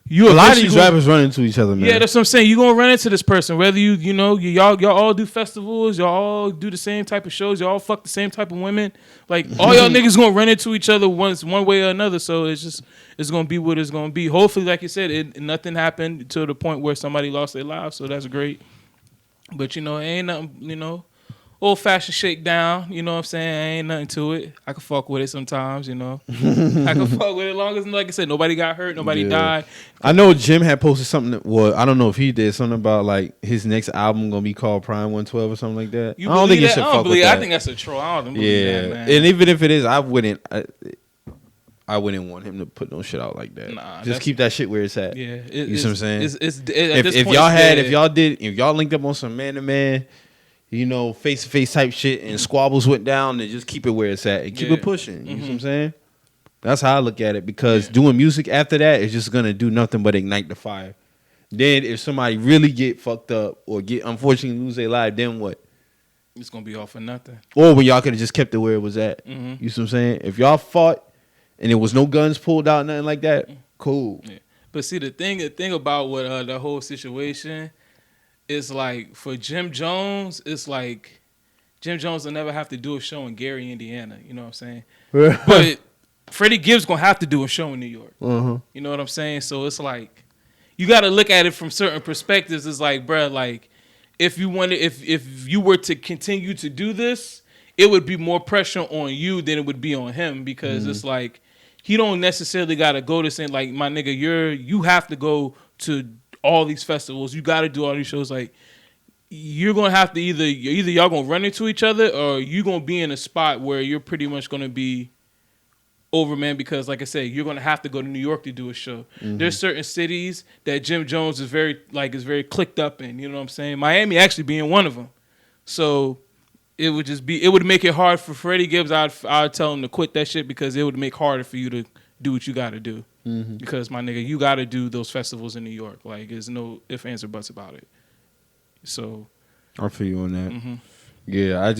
a lot of these rappers run into each other, man. Yeah, that's what I'm saying. You're going to run into this person. Whether y'all all do festivals, y'all all do the same type of shows, y'all all fuck the same type of women. Like, all y'all niggas going to run into each other one way or another. So it's going to be what it's going to be. Hopefully, like you said, nothing happened to the point where somebody lost their lives. So that's great. But, it ain't nothing, old-fashioned shakedown, you know what I'm saying? Ain't nothing to it. I can fuck with it sometimes, I can fuck with it as long as, like I said, nobody got hurt, nobody died. I know Jim had posted something, I don't know if he did, something about, like, his next album going to be called Prime 112 or something like that. I don't think you should fuck with that. I think that's a troll. I don't believe that, man. And even if it is, I wouldn't want him to put no shit out like that. Nah, just keep that shit where it's at. Yeah. You see what I'm saying? If y'all linked up on some man-to-man, face-to-face type shit and squabbles went down, and just keep it where it's at and keep it pushing. You know what I'm saying? That's how I look at it, because doing music after that is just going to do nothing but ignite the fire. Then if somebody really get fucked up or unfortunately lose their life, then what? It's going to be all for nothing. Or when y'all could have just kept it where it was at. You see what I'm saying? If y'all fought and there was no guns pulled out, nothing like that, cool. Yeah. But see, the thing about what the whole situation, it's like, for Jim Jones, it's like Jim Jones will never have to do a show in Gary, Indiana. You know what I'm saying? But Freddie Gibbs going to have to do a show in New York. You know what I'm saying? So it's like, you got to look at it from certain perspectives. It's like, bruh, like, if you were to continue to do this, it would be more pressure on you than it would be on him, because it's like, he don't necessarily got to go to saying, like, my nigga, you have to go to all these festivals, you got to do all these shows. Like, you're gonna have to either y'all gonna run into each other, or you gonna be in a spot where you're pretty much gonna be over, man. Because, like I said, you're gonna have to go to New York to do a show. There's certain cities that Jim Jones is very clicked up in. You know what I'm saying? Miami actually being one of them. So it would make it hard for Freddie Gibbs. I'd tell him to quit that shit, because it would make harder for you to do what you got to do. Because, my nigga, you got to do those festivals in New York. Like, there's no ifs, ands, or buts about it. So I feel you on that. Yeah,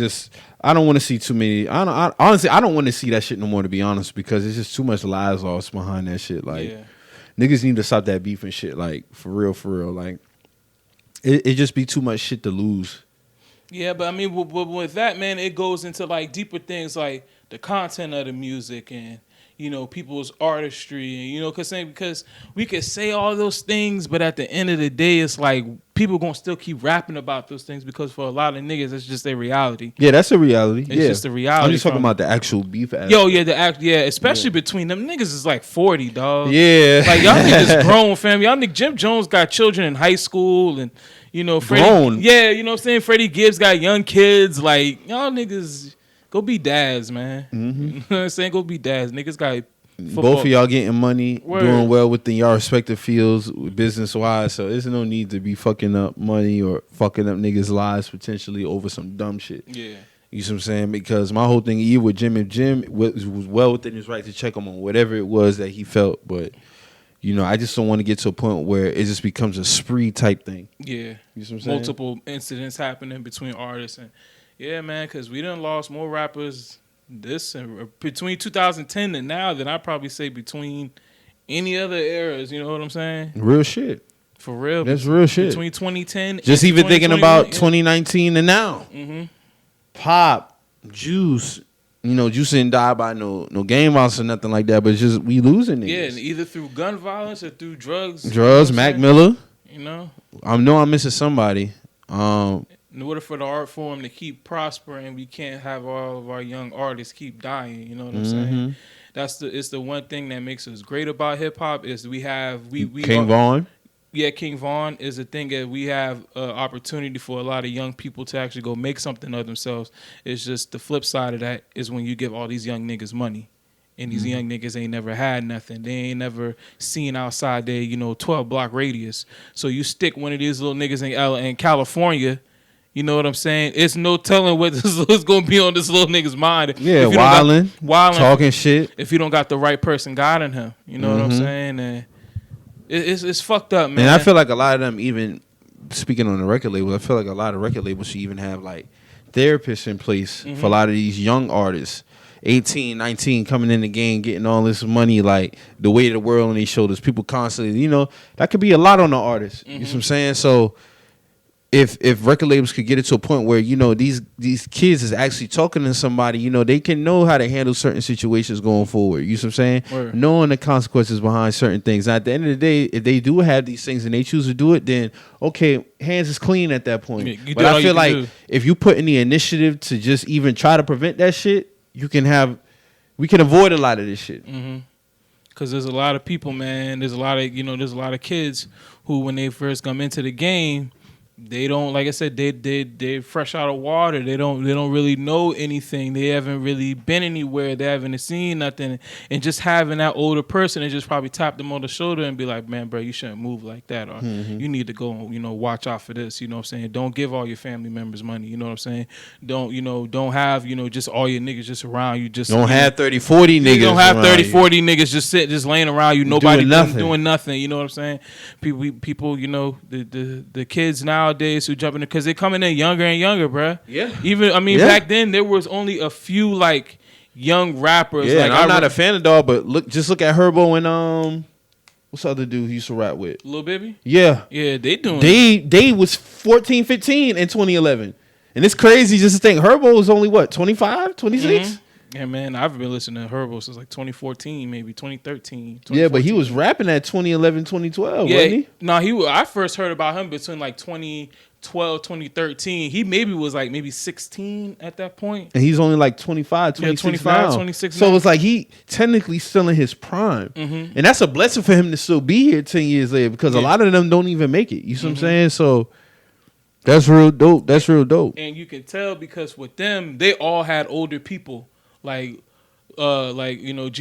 I don't want to see too many. Honestly, I don't want to see that shit no more, to be honest, because it's just too much lies lost behind that shit. Like, niggas need to stop that beef and shit. Like, for real. Like, it just be too much shit to lose. Yeah, but I mean, with that, man, it goes into like deeper things, like the content of the music and, people's artistry, and, because we could say all those things, but at the end of the day, it's like people gonna still keep rapping about those things, because for a lot of niggas, it's just their reality. Yeah, that's a reality. It's just a reality. I'm just talking about the actual beef. Especially between them niggas is like 40, dog. Yeah, like y'all niggas grown, fam. Y'all niggas, Jim Jones got children in high school, and Freddie, grown. Yeah, you know what I'm saying. Freddie Gibbs got young kids. Like, y'all niggas, go be dads, man. You know what I'm saying? Go be dads. Niggas got football. Both of y'all getting money, doing well within y'all respective fields, business wise. So there's no need to be fucking up money or fucking up niggas' lives potentially over some dumb shit. Yeah. You see what I'm saying? Because my whole thing, even with Jim, if Jim was well within his right to check him on whatever it was that he felt, but I just don't want to get to a point where it just becomes a spree type thing. Yeah. You see what I'm saying? Multiple incidents happening between artists, and yeah, man, because we done lost more rappers between 2010 and now than I probably say between any other eras. You know what I'm saying? Real shit. For real. That's real shit. Between 2010 just and even thinking about 2021, 2019 and now. Mm-hmm. Pop, Juice. You know, Juice didn't die by no gang violence or nothing like that, but it's just we losing niggas. Yeah, and either through gun violence or through drugs. Drugs, Mac Miller. You know? I know I'm missing somebody. In order for the art form to keep prospering, we can't have all of our young artists keep dying. You know what I'm saying? It's the one thing that makes us great about hip hop is we King Vaughn. Yeah, King Vaughn is a thing that we have opportunity for a lot of young people to actually go make something of themselves. It's just the flip side of that is when you give all these young niggas money. And these young niggas ain't never had nothing. They ain't never seen outside their, 12-block radius. So you stick one of these little niggas in California, you know what I'm saying? It's no telling what's going to be on this little nigga's mind. Yeah, wilding, talking shit. If you don't got the right person guiding him. You know what I'm saying? And it's fucked up, man. And I feel like a lot of them, even speaking on the record label, I feel like a lot of record labels should even have, like, therapists in place for a lot of these young artists. 18, 19, coming in the game, getting all this money, like the weight of the world on their shoulders. People constantly, that could be a lot on the artist. You know what I'm saying? So if record labels could get it to a point where, these kids is actually talking to somebody, they can know how to handle certain situations going forward. You know what I'm saying? Word. Knowing the consequences behind certain things. Now, at the end of the day, if they do have these things and they choose to do it, then, okay, hands is clean at that point. But I feel like if you put in the initiative to just even try to prevent that shit, we can avoid a lot of this shit. Because there's a lot of people, man. There's a lot of kids who, when they first come into the game, they don't, like I said, they fresh out of water. They don't really know anything. They haven't really been anywhere. They haven't seen nothing. And just having that older person and just probably tap them on the shoulder and be like, man, bro, you shouldn't move like that, or you need to go, watch out for this. You know what I'm saying? Don't give all your family members money. You know what I'm saying? Don't have just all your niggas just around you. Just don't have 30, 40 niggas. Don't have 30, 40 niggas just laying around you. Nobody doing nothing. You know what I'm saying? People, the kids nowadays who jumping because they're coming in younger and younger, bruh. Yeah. Back then there was only a few like young rappers. Yeah, like, I'm not a fan of dog, but look at Herbo and what's the other dude he used to rap with? Lil Baby? Yeah. Yeah, they was 14, 15 in 2011. And it's crazy just to think Herbo was only what, 25, 26? Yeah, man, I've been listening to Herbo since like 2014, maybe 2013. Yeah, but he was rapping at 2011, 2012, wasn't he? No, I first heard about him between like 2012, 2013. He was like maybe 16 at that point. And he's only like 25, 26 now. 26 So now. it's like he technically still in his prime. And that's a blessing for him to still be here 10 years later because a lot of them don't even make it. You see what I'm saying? So that's real dope. That's real dope. And you can tell because with them, they all had older people. Like G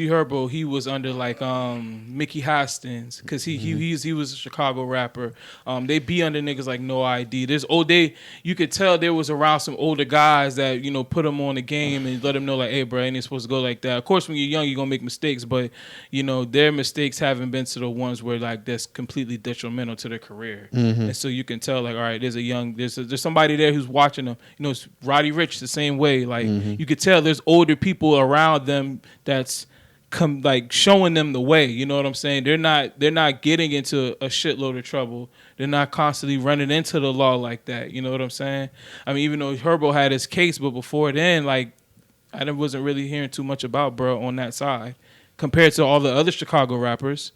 Herbo, he was under like Mickey Hastings because he was a Chicago rapper. They be under niggas like No ID. You could tell there was around some older guys that put them on the game and let them know like, hey bro, ain't supposed to go like that. Of course, when you're young, you're gonna make mistakes, but their mistakes haven't been to the ones where like that's completely detrimental to their career. And so you can tell like, all right, there's somebody there who's watching them. It's Roddy Rich the same way. Like you could tell there's older people around them that's showing them the way. You know what I'm saying? They're not getting into a shitload of trouble. They're not constantly running into the law like that. You know what I'm saying? I mean, even though Herbo had his case, but before then, like I wasn't really hearing too much about bro on that side compared to all the other Chicago rappers.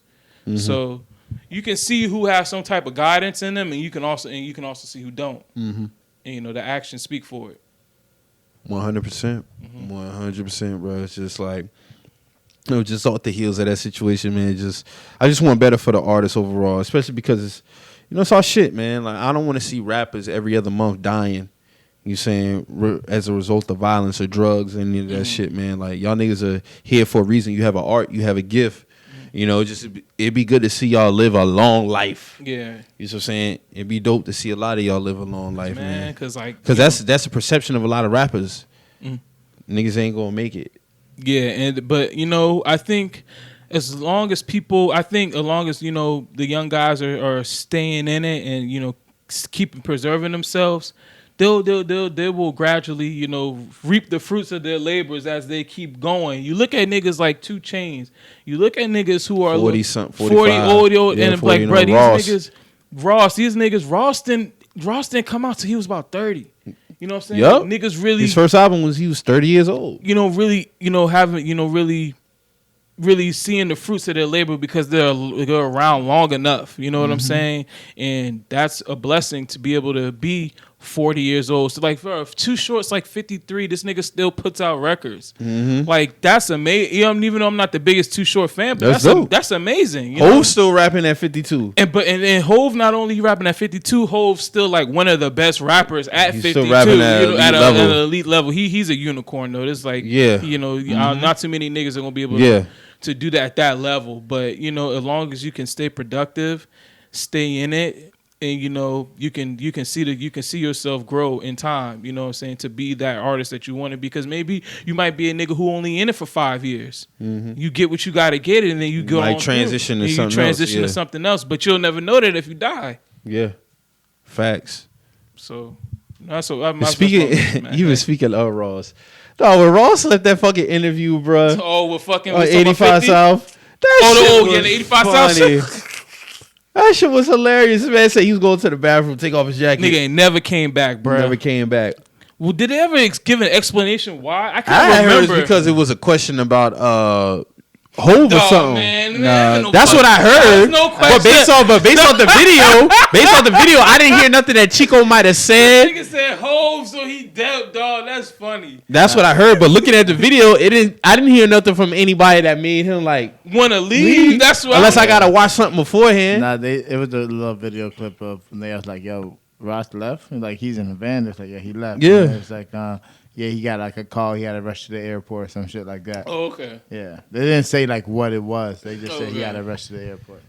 So you can see who has some type of guidance in them, and you can also see who don't. And the actions speak for it. 100%, 100%, bro. It's just like, just off the heels of that situation, man. I just want better for the artists overall, especially because it's, it's all shit, man. Like I don't want to see rappers every other month dying. You saying as a result of violence or drugs and any of that shit, man. Like y'all niggas are here for a reason. You have an art, you have a gift. It'd be good to see y'all live a long life. Yeah. You know what I'm saying? It'd be dope to see a lot of y'all live a long life, man. Because that's a perception of a lot of rappers. Niggas ain't gonna make it. Yeah, but I think as long as the young guys are staying in it and keeping preserving themselves, they will gradually, reap the fruits of their labors as they keep going. You look at niggas like 2 Chainz. You look at niggas who are 40 something, 40 old, and like, bro, these niggas, Ross, these niggas, Ross didn't come out till he was about 30. You know what I'm saying? Yup. Niggas really. His first album was he was 30 years old. You know, really, you know, having, you know, really seeing the fruits of their labor because they're around long enough. You know what I'm saying? And that's a blessing to be able to be 40 years old. So like for Too Short's like 53, this nigga still puts out records. Like that's amazing. You know, even though I'm not the biggest Too Short fan, but that's amazing. You know? Hove's still rapping at 52. And Hove, not only he rapping at 52, Hove's still like one of the best rappers at 52. Still rapping at at an elite level. He's a unicorn though. It's like you know, not too many niggas are gonna be able to do that at that level. But you know, as long as you can stay productive, stay in it. And you know you can see yourself grow in time. You know what I'm saying, to be that artist that you want to be, because maybe you might be a nigga who only in it for 5 years. You get what you got to get, and then you go like on transition through. to something transition to something else. But you'll never know that if you die. Yeah, facts. So that's what speaking. You were speaking of Ross. No, when Ross left that fucking interview, bro. Oh, we're fucking 85 South. The 85 South. That shit was hilarious. This man said he was going to the bathroom, take off his jacket. Nigga ain't never came back, bro. Never came back. Well, did they ever give an explanation why? I can't remember. Heard it's because it was a question about Hove or something. Man, that's what I heard. No question. But based on the video, I didn't hear nothing that Chico might have said. Nigga said Hove, so he dead, dog. That's funny. That's what I heard. But looking at the video, I didn't hear nothing from anybody that made him like want to leave. That's what. Unless I gotta watch something beforehand. Nah, it was a little video clip of when they was like, "Yo, Ross left," and like he's in the van. It's like, yeah, he left. Yeah, and it's like, yeah, he got like a call. He had to rush to the airport or some shit like that. Oh, okay. Yeah, they didn't say like what it was. They just said he had to rush to the airport.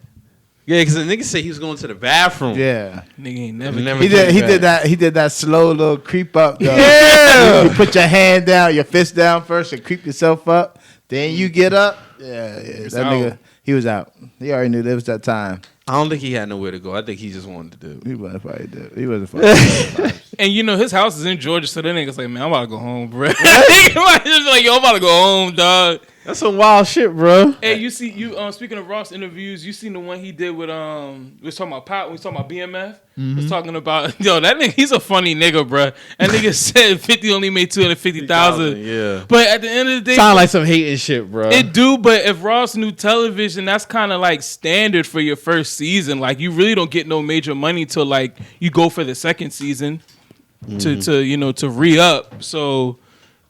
Yeah, because the nigga said he was going to the bathroom. Yeah, nigga ain't never. He did that slow little creep up. Though. Yeah, you put your hand down, your fist down first, and creep yourself up. Then you get up. Yeah, that nigga, he was out. He already knew there was that time. I don't think he had nowhere to go. I think he just wanted to do. He wasn't probably do. He wasn't probably. And you know his house is in Georgia, so that nigga's like, man, I'm about to go home, bro. Just like, yo, I'm about to go home, dog. That's some wild shit, bro. Hey, you speaking of Ross interviews, you seen the one he did with we was talking about Pop, we was talking about BMF. Was talking about that nigga. He's a funny nigga, bro. That nigga said 50 only made 250,000. Yeah. But at the end of the day, sound like some hating shit, bro. It do. But if Ross knew television, that's kind of like standard for your first season. Like you really don't get no major money till like you go for the second season to re-up. So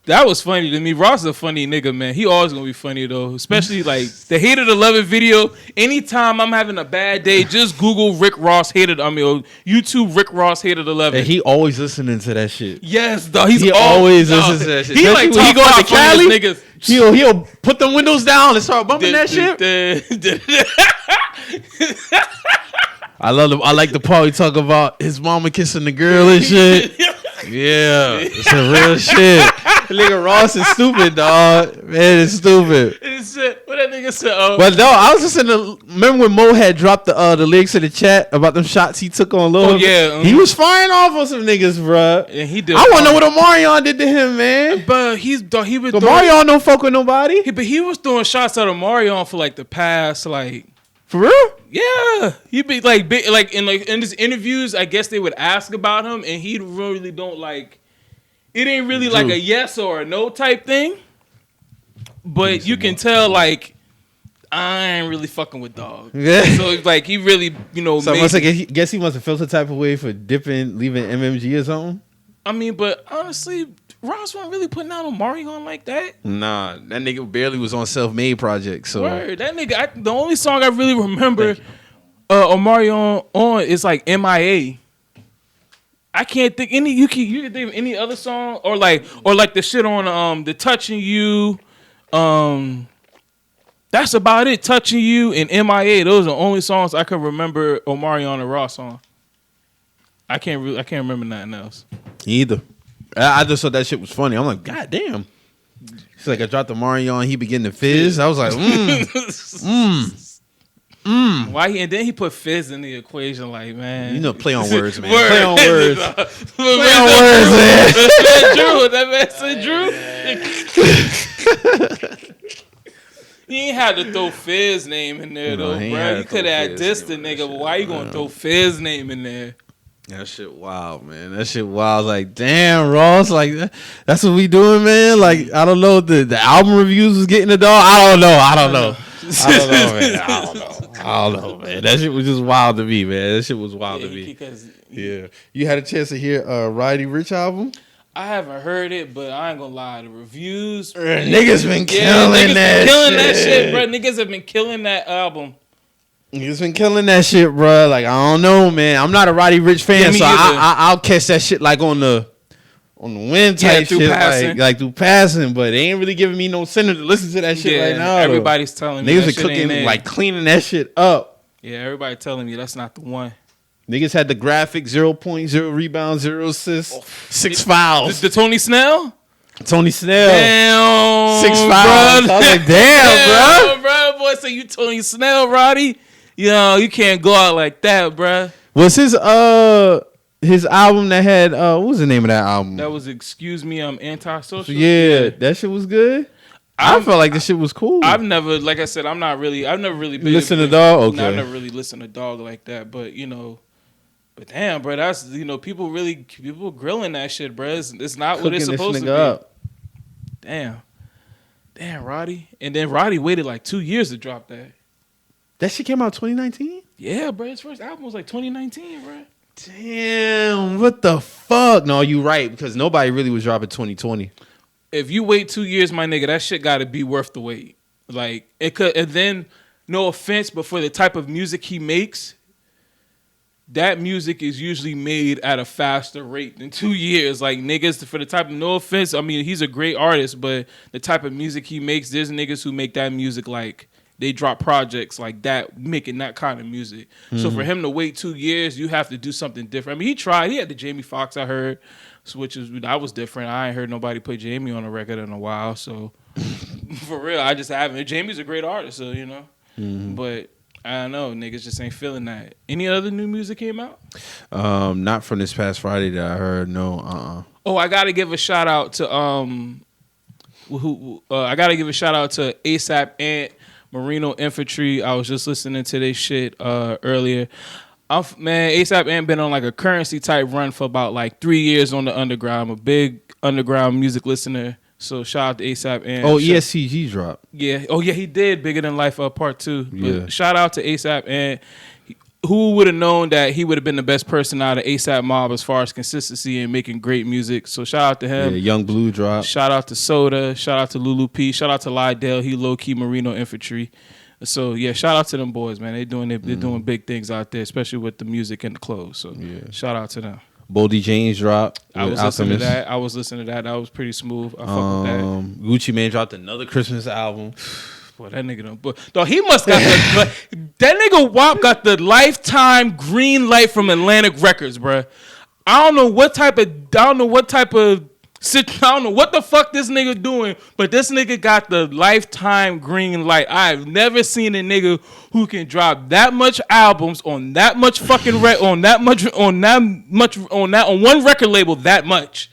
that was funny to me. Ross is a funny nigga, man. He always gonna be funny though. Especially like the Hated to Love It video. Anytime I'm having a bad day, just Google Rick Ross YouTube Rick Ross Hated to Love It. And he always listening to that shit. Yes, dog. He always listens to that shit. He like when he go to Cali, niggas. He'll put the windows down and start bumping that shit. I love him. I like the part he talk about his mama kissing the girl and shit. Yeah, it's some real shit. Nigga Ross is stupid, dog. Man, it's stupid. What that nigga said? But no, I was listening to. Remember when Mo had dropped the lyrics in the chat about them shots he took on Lil? Oh yeah, he was firing off on some niggas, bro. And he did. I want to know what Omarion did to him, man. But he was. Omarion don't fuck with nobody. But he was throwing shots at Omarion for like the past like. For real? Yeah, he'd be like in his interviews. I guess they would ask about him, and he really don't like. It ain't really like a yes or a no type thing, but you can tell like I ain't really fucking with dog. Yeah. So like he really So I guess he must have felt the type of way for leaving MMG or something. I mean, but honestly, Ross wasn't really putting out Omarion like that. Nah, that nigga barely was on self-made projects. So Word. That nigga, the only song I really remember Omarion on is like MIA. I can't think you can think of any other song or like the shit on the Touching You. That's about it. Touching You and MIA. Those are the only songs I can remember Omarion and Ross on. I can't remember nothing else. Either. I just thought that shit was funny. I'm like, God damn. It's like I dropped the Omarion, he began to fizz. I was like, Why and then he put fizz in the equation, like, man. Play on words, man. Play on words. Play on words, man. Drew, that man said Drew. ain't had to throw Fizz name in there though, bro. You could have dissed the nigga, but why you gonna throw Fizz name in there? That shit wild, man. That shit wild. I was like, damn, Ross, like that's what we doing, man. Like, I don't know. The album reviews was getting the dog. I don't know, man. I don't know, man. That shit was just wild to me, man. That shit was wild to me. Yeah. You had a chance to hear Roddy Rich album? I haven't heard it, but I ain't gonna lie. The reviews, niggas been killing that shit, bro. Niggas have been killing that album. Niggas been killing that shit, bro. Like, I don't know, man. I'm not a Roddy Rich fan, so I'll catch that shit like on the wind type shit, like through passing. But they ain't really giving me no center to listen to that shit right now. Everybody's telling me niggas are cooking, like cleaning that shit up. Yeah, everybody telling me that's not the one. Niggas had the graphic 0.0 rebounds, 0 assists, 6 fouls. The Tony Snell? Tony Snell. Damn. 6 fouls. I was like, damn, bro. Boy, say you Tony Snell, Roddy. You can't go out like that, bro. Was his album that had what was the name of that album? That was Excuse Me, I'm Antisocial. Yeah, that shit was good. I felt like this shit was cool. I've never really been listen to Dog. Okay, no, I've never really listened to Dog like that. But but damn, bro, that's people grilling that shit, bro. It's not what it's supposed to be. Up. Damn, Roddy. And then Roddy waited like 2 years to drop that. That shit came out 2019? Yeah, bro. His first album was like 2019, bro. Damn, what the fuck? No, you right, because nobody really was dropping 2020. If you wait 2 years, my nigga, that shit gotta be worth the wait. Like, it could, and then, no offense, but for the type of music he makes, that music is usually made at a faster rate than 2 years. Like, niggas, for the type of, no offense, I mean, he's a great artist, but the type of music he makes, there's niggas who make that music like, they drop projects like that, making that kind of music. Mm-hmm. So for him to wait 2 years, you have to do something different. I mean, he tried. He had the Jamie Foxx, I heard, that was different. I ain't heard nobody put Jamie on a record in a while. So for real, I just haven't. Jamie's a great artist, so Mm-hmm. But I don't know, niggas just ain't feeling that. Any other new music came out? Not from this past Friday that I heard. No. Oh, I gotta give a shout out to ASAP Ant. Marino Infantry. I was just listening to this shit earlier. Man, ASAP ain't been on like a Currency type run for about like 3 years on the underground. I'm a big underground music listener. So shout out to ASAP Ant. Oh, ESCG dropped. Yeah. Oh yeah, he did. Bigger Than Life Part 2. Yeah. But shout out to ASAP Ant. Who would have known that he would have been the best person out of ASAP Mob as far as consistency and making great music? So shout out to him. Yeah, Young Blue drop. Shout out to Soda. Shout out to Lulu P. Shout out to Lydell. He low key Marino Infantry. So yeah, shout out to them boys, man. They're doing big things out there, especially with the music and the clothes. So shout out to them. Boldy James dropped. I was listening to that. That was pretty smooth. I fuck with that. Gucci Mane dropped another Christmas album. Boy, that nigga don't. But though he must got that nigga WAP got the lifetime green light from Atlantic Records, bruh. I don't know what the fuck this nigga doing, but this nigga got the lifetime green light. I've never seen a nigga who can drop that much albums on that much fucking on one record label that much.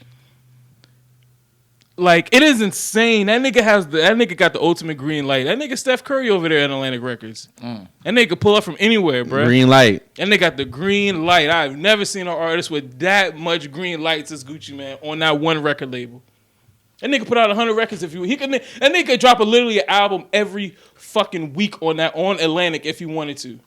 Like, it is insane. That nigga got the ultimate green light. That nigga Steph Curry over there at Atlantic Records. That nigga pull up from anywhere, bro. Green light. And they got the green light. I've never seen an artist with that much green lights as Gucci Mane on that one record label. That nigga put out 100 records that nigga could drop literally an album every fucking week on Atlantic if he wanted to.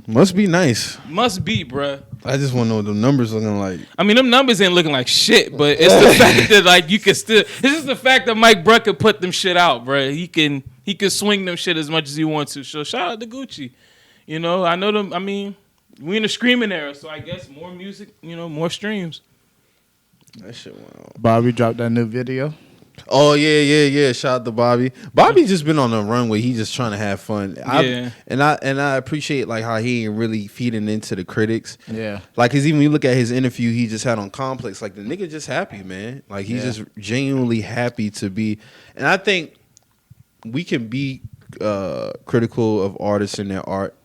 Must be nice. Must be, bruh. I just want to know what the numbers looking like. I mean, them numbers ain't looking like shit, but it's the fact that like you can still. It's just the fact that Mike Bruck could put them shit out, bruh. He can swing them shit as much as he wants to. So shout out to Gucci. I know them. I mean, we in the streaming era, so I guess more music. More streams. That shit went on. Bobby dropped that new video. Oh yeah. Shout out to Bobby. Bobby just been on a run where he just trying to have fun. Yeah. I appreciate like how he ain't really feeding into the critics. Yeah. Like, cause even when you look at his interview he just had on Complex, like the nigga just happy, man. Like he's just genuinely happy to be. And I think we can be critical of artists and their art,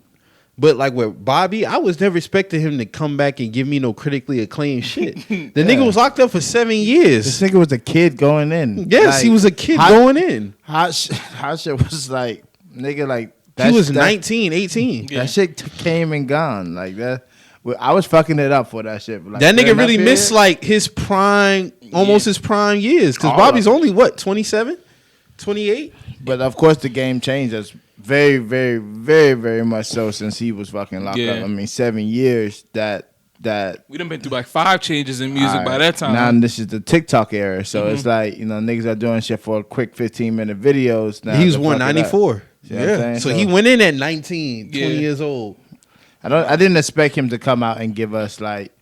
But like with Bobby, I was never expecting him to come back and give me no critically acclaimed shit. The nigga was locked up for 7 years. This nigga was a kid going in. Yes, he was a kid going in. How shit was like, nigga, like he was 19, 18. That shit came and gone like that. I was fucking it up for that shit. Like, that nigga really missed like his prime, almost his prime years. Because Bobby's only what, 27, 28. But of course, the game changed. That's very, very, very, very much so since he was fucking locked up. I mean, 7 years that we done been through like 5 changes in music by that time. Now this is the TikTok era, so it's like, you know, niggas are doing shit for quick 15-minute videos. Now he was 194. Yeah, so he went in at 19, 20 years old. I didn't expect him to come out and give us like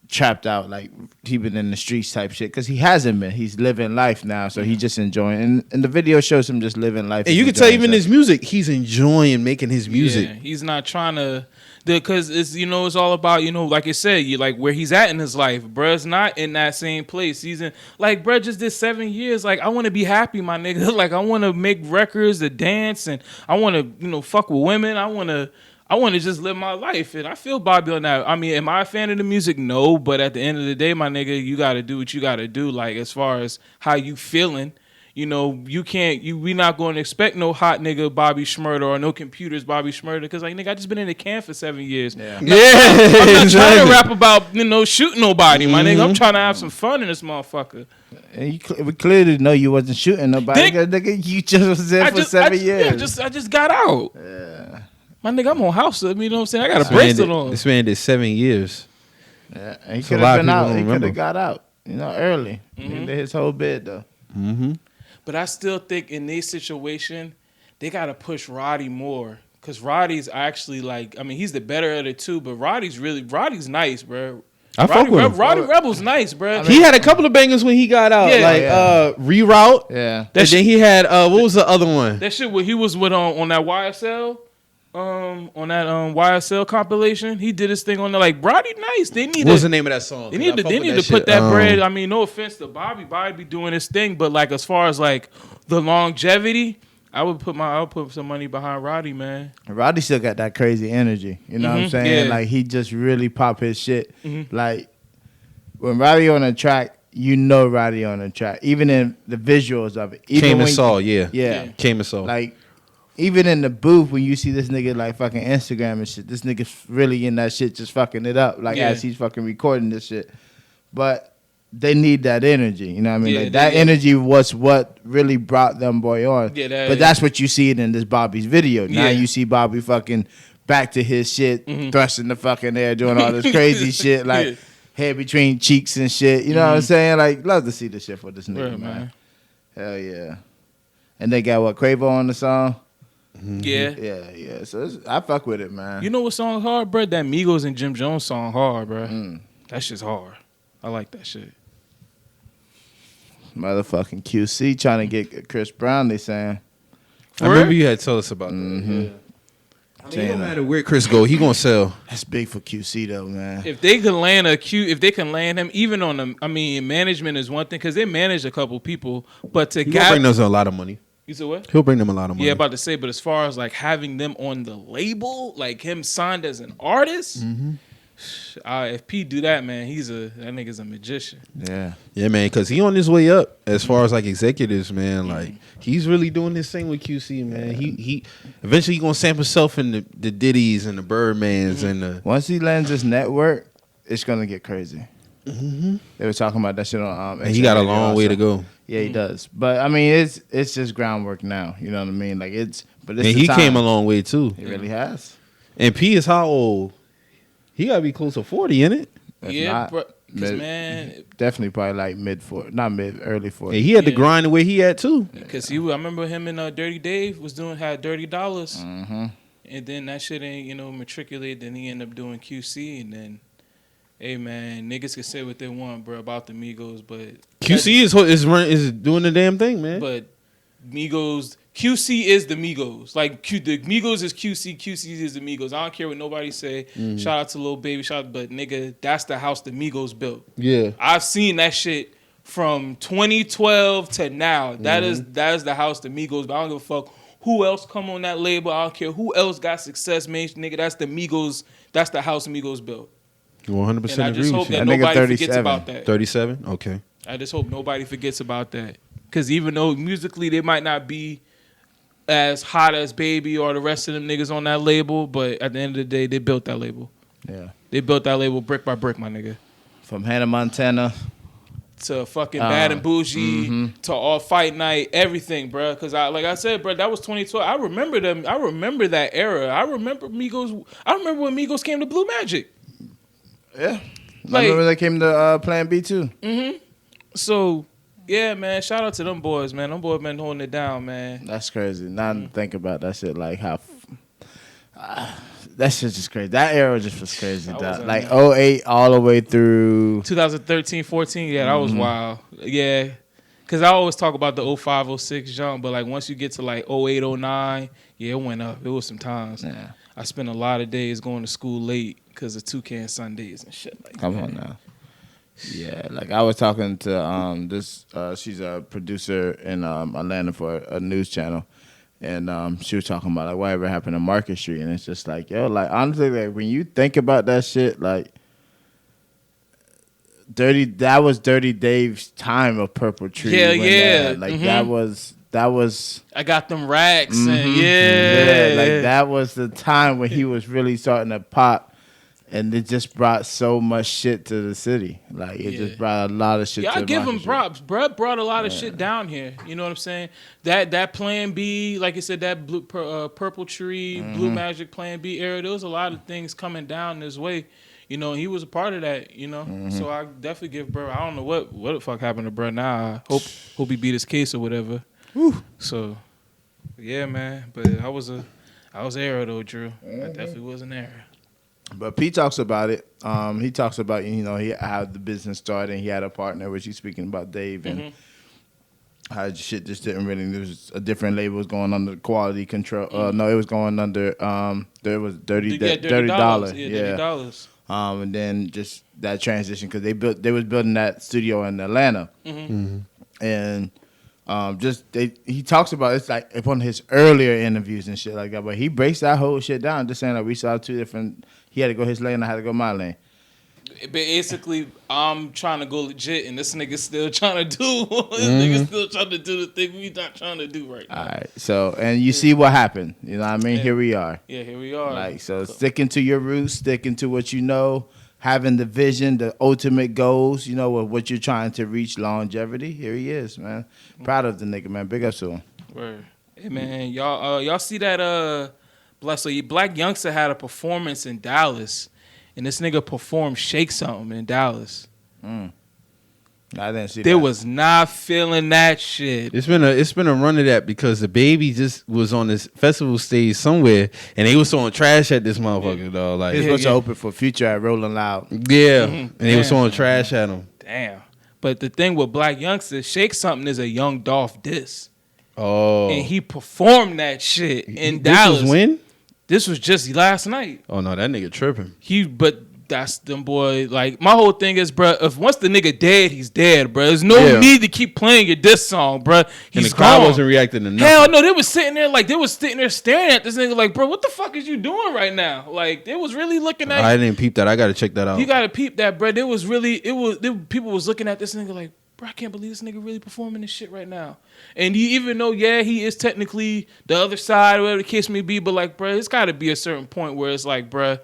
trapped out, like he been in the streets type shit, because he hasn't been. He's living life now, so he's just enjoying. And the video shows him just living life. And you can tell even his music, he's enjoying making his music. Yeah, he's not trying to, because it's, you know, it's all about, you know, like you said, you like where he's at in his life. Bruh's not in that same place. He's in, like, bruh just did 7 years. Like, I want to be happy, my nigga. Like, I want to make records, to dance, and I want to, you know, fuck with women. I want to just live my life, and I feel Bobby on that. I mean, am I a fan of the music? No, but at the end of the day, my nigga, you got to do what you got to do. Like, as far as how you feeling, you know, we not going to expect no hot nigga Bobby Shmurda or no computers Bobby Shmurda, because, like, nigga, I just been in the camp for 7 years. Yeah. I'm not trying to rap about, you know, shooting nobody, my nigga. I'm trying to have some fun in this motherfucker. And we clearly know you wasn't shooting nobody. Nigga, you just was there for 7 years. I just got out. Yeah. My nigga, I'm on house. You know what I'm saying? I got a bracelet on. This man did 7 years. Yeah, and he could have been out. He could have got out, you know, early. He did his whole bid, though. Mm-hmm. But I still think in this situation, they got to push Roddy more. Because Roddy's actually like, I mean, he's the better of the two, but Roddy's nice, bro. I fuck with him. Roddy Rebel's nice, bro. I mean, he had a couple of bangers when he got out, Reroute. Yeah. And then he had what was the other one? That shit where he was with on that YSL, on that YSL compilation. He did his thing on there. Like, Roddy nice. What was the name of that song? They need to put that bread. I mean, no offense to Bobby be doing his thing, but like as far as like the longevity, I would put some money behind Roddy, man. Roddy still got that crazy energy. You know what I'm saying? Yeah. Like, he just really pop his shit. Like, when Roddy on a track, you know Roddy on a track. Even in the visuals of it. Came and saw, yeah. Came and saw. Like, even in the booth, when you see this nigga like fucking Instagram and shit, this nigga's really in that shit just fucking it up. Like, as he's fucking recording this shit. But they need that energy, you know what I mean? Like, energy was what really brought them boy on. Yeah, but that's what you see it in this Bobby's video. Now you see Bobby fucking back to his shit, thrusting the fucking air, doing all this crazy shit, like head between cheeks and shit. You know what I'm saying? Like, love to see the shit for this nigga, man. Hell yeah. And they got what, Quavo on the song? Yeah. So I fuck with it, man. You know what song hard, bro? That Migos and Jim Jones song hard, bro. That shit's hard. I like that shit. Motherfucking QC trying to get Chris Brown, they saying. I remember you had told us about that. Yeah. I mean, no matter where Chris go, he gonna sell. That's big for QC though, man. If they can land him, even on the, I mean, management is one thing because they manage a couple people, but to bring us a lot of money. You said what? He'll bring them a lot of money. Yeah, about to say, but as far as like having them on the label, like him signed as an artist. If P do that, man, that nigga's a magician. Yeah, man, because he on his way up as far as like executives, man. Like, he's really doing this thing with QC, man. He eventually gonna sample himself in the Diddy's and the Birdmans and the. Once he lands his network, it's gonna get crazy. They were talking about that shit on. And he got a long way to go. Yeah, he does. But I mean, it's just groundwork now. You know what I mean? Like, but he came a long way too. He really has. And P is how old? He gotta be close to 40, innit? Man, definitely probably like early 40s. Yeah, he had to grind the way he had too. Because I remember him and Dirty Dave had Dirty Dollars, and then that shit ain't matriculated. Then he ended up doing QC, and then, hey man, niggas can say what they want, bro, about the Migos, but QC is doing the damn thing, man. But Migos. QC is the Migos. Like, the Migos is QC. QC is the Migos. I don't care what nobody say. Shout out to Lil Baby. But nigga, that's the house the Migos built. Yeah, I've seen that shit from 2012 to now. That is the house the Migos. But I don't give a fuck who else come on that label. I don't care who else got success, man. Nigga, that's the Migos. That's the house Migos built. 100% And I just hope that That nigga nobody 37. forgets about that. 37? Okay. I just hope nobody forgets about that. Because even though musically they might not be as hot as Baby or the rest of them niggas on that label, but at the end of the day, they built that label. Yeah. They built that label brick by brick, my nigga. From Hannah Montana to fucking Bad and Bougie, to All Fight Night, everything, bro. Because like I said, bro, that was 2012. I remember them. I remember that era. I remember Migos. I remember when Migos came to Blue Magic. Yeah. Like, I remember they came to Plan B too. So, yeah, man, shout out to them boys, man. Them boys been holding it down, man. That's crazy. Now to think about that shit, like how that shit's just crazy. That era just was crazy. Like 08 all the way through 2013, 14, yeah, that was wild. Yeah. Because I always talk about the 05, 06 jump, but like once you get to like 08, 09, yeah, it went up. It was some times. Yeah. I spent a lot of days going to school late because of Toucan Sundays and shit like Come that. on now. Yeah, like I was talking to this she's a producer in Atlanta for a news channel, and she was talking about like whatever happened to Market Street, and it's just like, yo, like honestly, like when you think about that shit, like that was Dirty Dave's time of Purple Tree. Yeah, yeah. Like that was I got them racks and yeah. like that was the time when he was really starting to pop. And it just brought so much shit to the city. Like, it just brought a lot of shit to the I give him Market props. Bruh brought a lot of shit down here. You know what I'm saying? That Plan B, like you said, that Purple Tree, Blue Magic Plan B era, there was a lot of things coming down this way. You know, he was a part of that, you know? So I definitely give bro, I don't know what the fuck happened to bro now. I hope he beat his case or whatever. So, yeah, man. But I was an era, though, Drew. I definitely was an era. But P talks about it. He talks about, you know, how the business started. And he had a partner, which he's speaking about Dave, and how shit just didn't really. There was a different label was going under quality control. No, it was going under. There was Dirty Dollar. Yeah, $30. And then just that transition because they was building that studio in Atlanta, and. He talks about it's like one of his earlier interviews and shit like that, but he breaks that whole shit down, just saying that we saw two different. He had to go his lane, I had to go my lane. Basically, I'm trying to go legit, and this nigga's still trying to do. This nigga's still trying to do the thing we not trying to do right now. All right, so and you see what happened. You know what I mean? Here we are. Yeah, here we are. Like so, sticking to your roots, sticking to what you know. Having the vision, the ultimate goals, you know, what you're trying to reach, longevity. Here he is, man. Proud of the nigga, man. Big up to him. Word. Hey, man, y'all see that? Black Youngster had a performance in Dallas, and this nigga performed "Shake Something" in Dallas. I didn't see that. They was not feeling that shit. It's been a run of that because the Baby just was on this festival stage somewhere and they was throwing trash at this motherfucker though. Like he's supposed to open for Future at Rolling Loud. Yeah, and they was throwing trash at him. Damn. But the thing with Black Youngster, "Shake Something" is a Young Dolph diss. Oh, and he performed that shit in this Dallas. Was when? This was just last night. Oh no, that nigga tripping. But that's them boy. Like my whole thing is, bro. If once the nigga dead, he's dead, bro. There's no need to keep playing your diss song, bro. He's and the crowd wasn't reacting to nothing. Hell no, they was sitting there staring at this nigga like, bro, what the fuck is you doing right now? Like they was really looking at. I didn't peep that. I gotta check that out. You gotta peep that, bro. People was looking at this nigga like, bro, I can't believe this nigga really performing this shit right now. And even though, he is technically the other side, whatever the case may be, but like, bro, it's got to be a certain point where it's like, bro,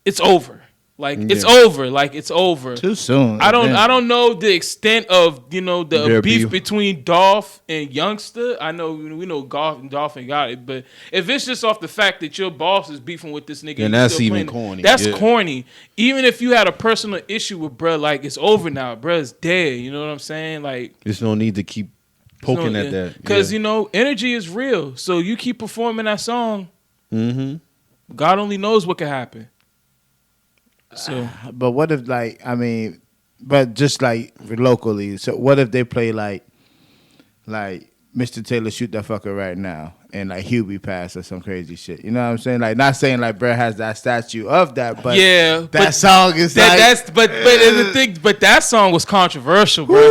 it's over. Like it's over. Like it's over. Too soon. I don't know the extent of the beef between Dolph and Youngster. I know we know Dolph and got it, but if it's just off the fact that your boss is beefing with this nigga, and that's even corny. That's corny. Even if you had a personal issue with bruh, like it's over now. Bruh's dead. You know what I'm saying? Like there's no need to keep poking at that because energy is real. So you keep performing that song. God only knows what could happen. So, but what if but just like locally? So what if they play like Mr. Taylor, Shoot That Fucker Right Now, and like Hubie passed or some crazy shit. You know what I'm saying? Like, not saying like Brett has that statue of that, but that song is but that song was controversial, bro.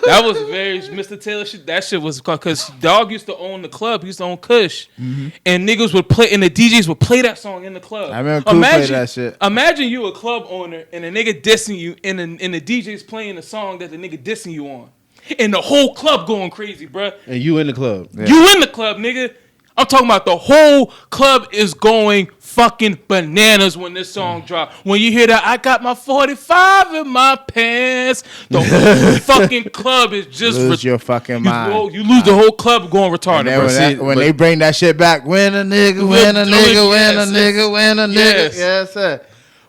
That was very Mr. Taylor shit. That shit was because Dog used to own the club. He used to own Kush, and niggas would play, and the DJs would play that song in the club. I remember Clue played that shit. Imagine you a club owner and a nigga dissing you, and the DJ's playing the song that the nigga dissing you on. And the whole club going crazy, bruh. And you in the club. Yeah. You in the club, nigga. I'm talking about the whole club is going fucking bananas when this song drop. When you hear that, I got my 45 in my pants, the whole fucking club is just... Lose your fucking mind. You lose the whole club going retarded, when they bring that shit back, win a nigga, win a nigga, win a nigga, win a nigga. Yes, sir.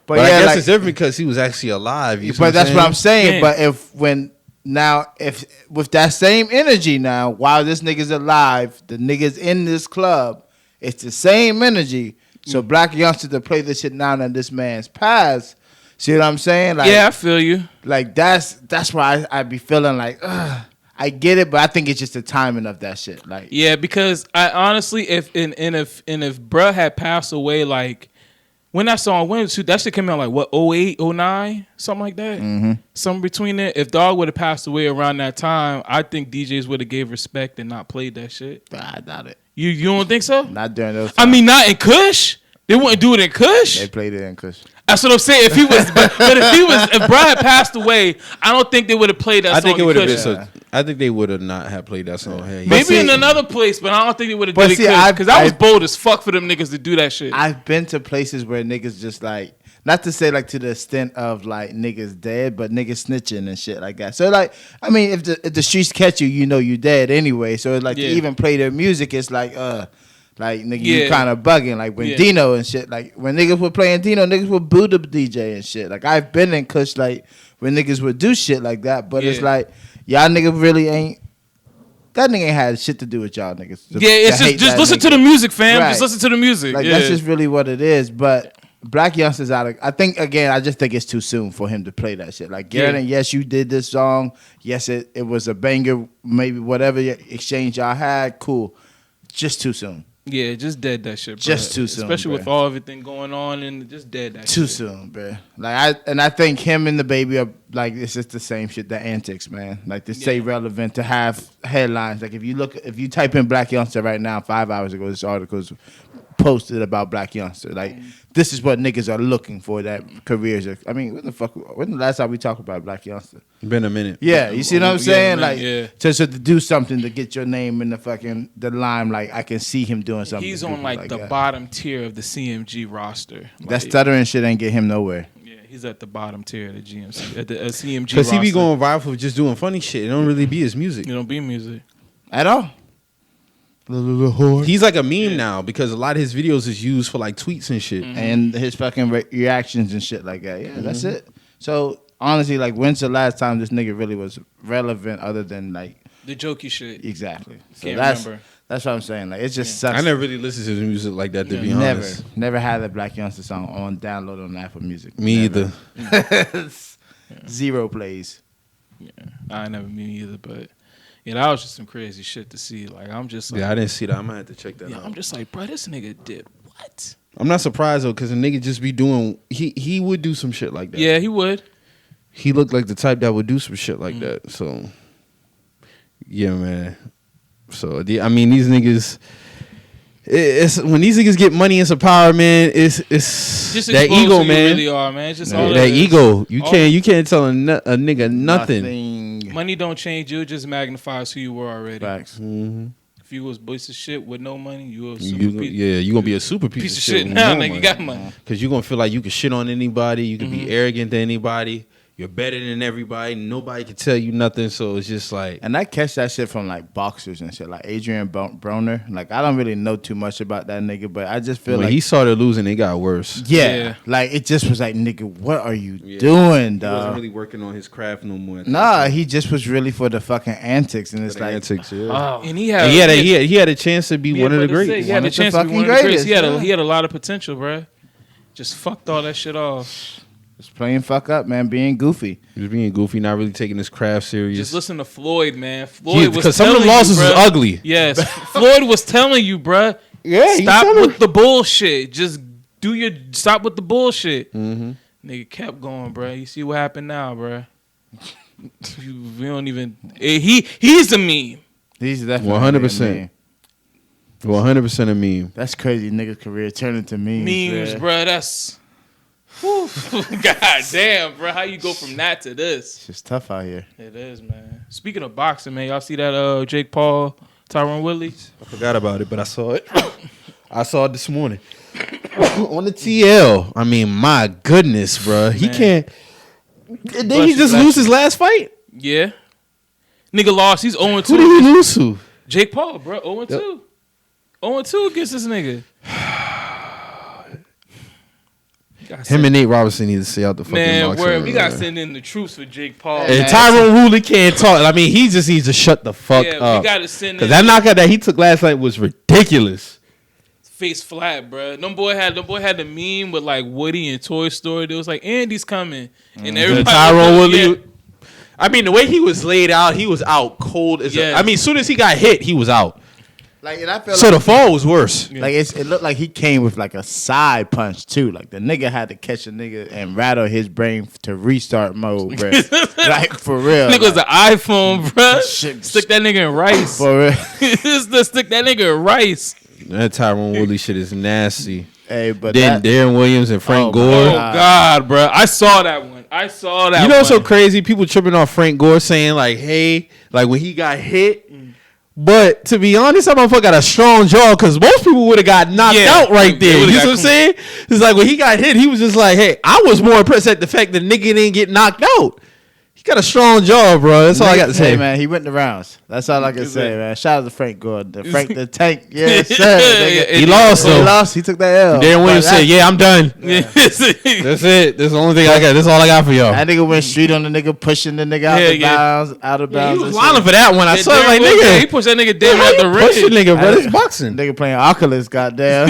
But yeah, I guess it's different because he was actually alive. But that's what I'm saying. But if with that same energy now, while this nigga's alive, the niggas in this club, it's the same energy. So black youngsters to play this shit now that this man's passed. See what I'm saying? Like, yeah, I feel you. Like that's why I be feeling like, I get it, but I think it's just the timing of that shit. Like, yeah, because I honestly, if bruh had passed away, like. When that song went to, that shit came out like, what, 08, 09? Something like that? Mm-hmm. Something between there. If Dog would have passed away around that time, I think DJs would have gave respect and not played that shit. I doubt it. You don't think so? Not during those times. I mean, not in Kush. They wouldn't do it in Kush. They played it in Kush. That's what I'm saying. If he was, if Brian had passed away, I don't think they would have played that song. I think it would have been so. I think they would have not have played that song. Yeah. Maybe in another place, but I don't think they would have done it because that was bold as fuck for them niggas to do that shit. I've been to places where niggas just like, not to say like to the extent of like niggas dead, but niggas snitching and shit like that. So like, I mean, if the streets catch you, you know you dead anyway. So it's like to even play their music, it's like nigga, you kind of bugging. Like when Dino and shit, like when niggas were playing Dino, niggas would boo the DJ and shit. Like I've been in Kush, like when niggas would do shit like that, but it's like y'all niggas really ain't. That nigga ain't had shit to do with y'all niggas. It's just listen to the music, fam. Right. Just listen to the music. Like that's just really what it is. But black youngsters I think again, I just think it's too soon for him to play that shit. Like Garrett, yes, you did this song. Yes, it was a banger. Maybe whatever exchange y'all had, cool. Just too soon. Yeah, just dead that shit, bro. Just too soon, especially with everything going on, and just dead that too shit. Too soon, bro. Like I think him and the baby are like it's just the same shit. The antics, man. Like to stay relevant, to have headlines. Like if you type in Black Youngster right now, 5 hours ago, this article's posted about Black Youngster. Like this is what niggas are looking for. That careers are. I mean, when the last time we talked about Black Youngster? Been a minute. Yeah, you see what I'm saying? To do something to get your name in the lime. Like I can see him doing something. He's on like the bottom tier of the CMG roster. That stuttering shit ain't get him nowhere. Yeah, he's at the bottom tier of the GMC, at the CMG. Because he be going viral for just doing funny shit. It don't really be his music. It don't be music at all. He's like a meme now because a lot of his videos is used for like tweets and shit, and his fucking reactions and shit like that. Yeah, that's it. So honestly, like, when's the last time this nigga really was relevant other than like the jokey shit? Exactly. So Can't remember. That's what I'm saying. Like, it just sucks. I never really listened to his music like that, to be honest. Never had a Black Youngster song on download on Apple Music. Me either. 0 plays. Yeah, I never me either, but. Yeah, that was just some crazy shit to see. Like, I'm just like... Yeah, I didn't see that. I'm going to have to check that out. I'm just like, bro, this nigga did what? I'm not surprised, though, because the nigga just be doing... He would do some shit like that. Yeah, he would. He looked like the type that would do some shit like that. So, yeah, man. So, I mean, these niggas... when these niggas get money and some power, man, it's just that ego, man. Really are, man. It's just all that ego. You can't tell a nigga nothing. Money don't change you; it just magnifies who you were already. Facts. Mm-hmm. If you was piece of shit with no money, you a super you gonna be a super piece of shit now. Nigga, you got money because you gonna feel like you can shit on anybody. You can be arrogant to anybody. You're better than everybody. Nobody can tell you nothing. So it's just like... And I catch that shit from, like, boxers and shit. Like, Adrian Broner. Like, I don't really know too much about that nigga, but I just feel when like... he started losing, it got worse. Yeah. Like, it just was like, nigga, what are you doing, dog? He wasn't really working on his craft no more. Nah, he just was really for the fucking antics. And it's like... Antics, yeah. And he had a chance to be one of the greats. He had a chance to be one of the greats. He had a lot of potential, bro. Just fucked all that shit off. Just playing fuck up, man. Being goofy. He was being goofy, not really taking his craft serious. Just listen to Floyd, man. Floyd was because some of the telling losses you, was bruh. ugly. Yes, Floyd was telling you, bruh. Yeah, Stop with the bullshit. Just stop with the bullshit. Mm-hmm. Nigga kept going, bruh. You see what happened now, bruh. We don't even. He's the meme. He's definitely 100%. 100% a meme. That's crazy. Nigga's career turned into memes. Bruh. That's. Whew. God damn, bruh. How you go from that to this? It's just tough out here. It is, man. Speaking of boxing, man, y'all see that Jake Paul, Tyrone Woodley? I forgot about it, but I saw it. I saw it this morning on the TL. I mean, my goodness, bro. He can't. Did he just lose his last fight? Yeah. Nigga lost. He's 0-2. Who did he lose to? Jake Paul, bro. 0-2. 0-2 against this nigga. Him and Nate Robinson need to stay out the fucking man, boxing. we gotta send in the troops for Jake Paul. And Tyrone Woodley can't talk. I mean, he just needs to shut the fuck up. We gotta send in. Because that knockout that he took last night was ridiculous. Face flat, bro. Them boy had the meme with like Woody and Toy Story. It was like Andy's coming, and everybody. Tyrone Woodley. I mean, the way he was laid out, he was out cold as. I mean, as soon as he got hit, he was out. Like, and I feel so the fall was worse. Like it looked like he came with like a side punch too. Like the nigga had to catch a nigga and rattle his brain to restart mode, bro. Like for real. Nigga was an iPhone, bro. Stick that nigga in rice. For real. Stick that nigga in rice. That Tyrone Woodley shit is nasty. Hey, but then Darren Williams and Frank Gore. Oh God, bro! I saw that one. You know what's so crazy? People tripping off Frank Gore saying like, "Hey, like when he got hit." But to be honest, that motherfucker got a strong jaw because most people would have got knocked out right there. You know what I'm saying? It's like when he got hit, he was just like, "Hey, I was more impressed at the fact that nigga didn't get knocked out." He got a strong jaw, bro. That's all I got to say. Hey, man, he went the rounds. That's all I can say, man. Shout out to Frank Gore. Frank the Tank. Yes, sir. He lost, though. He lost. He took that L. Darren Williams said, yeah, I'm done. Yeah. That's it. That's the only thing I got. That's all I got for y'all. That nigga went street on the nigga, pushing the nigga out of bounds. He was wilding for that one. I saw it like, nigga. He pushed that nigga damn out the ring. Push the nigga, bro. It's boxing. Nigga playing Oculus, goddamn.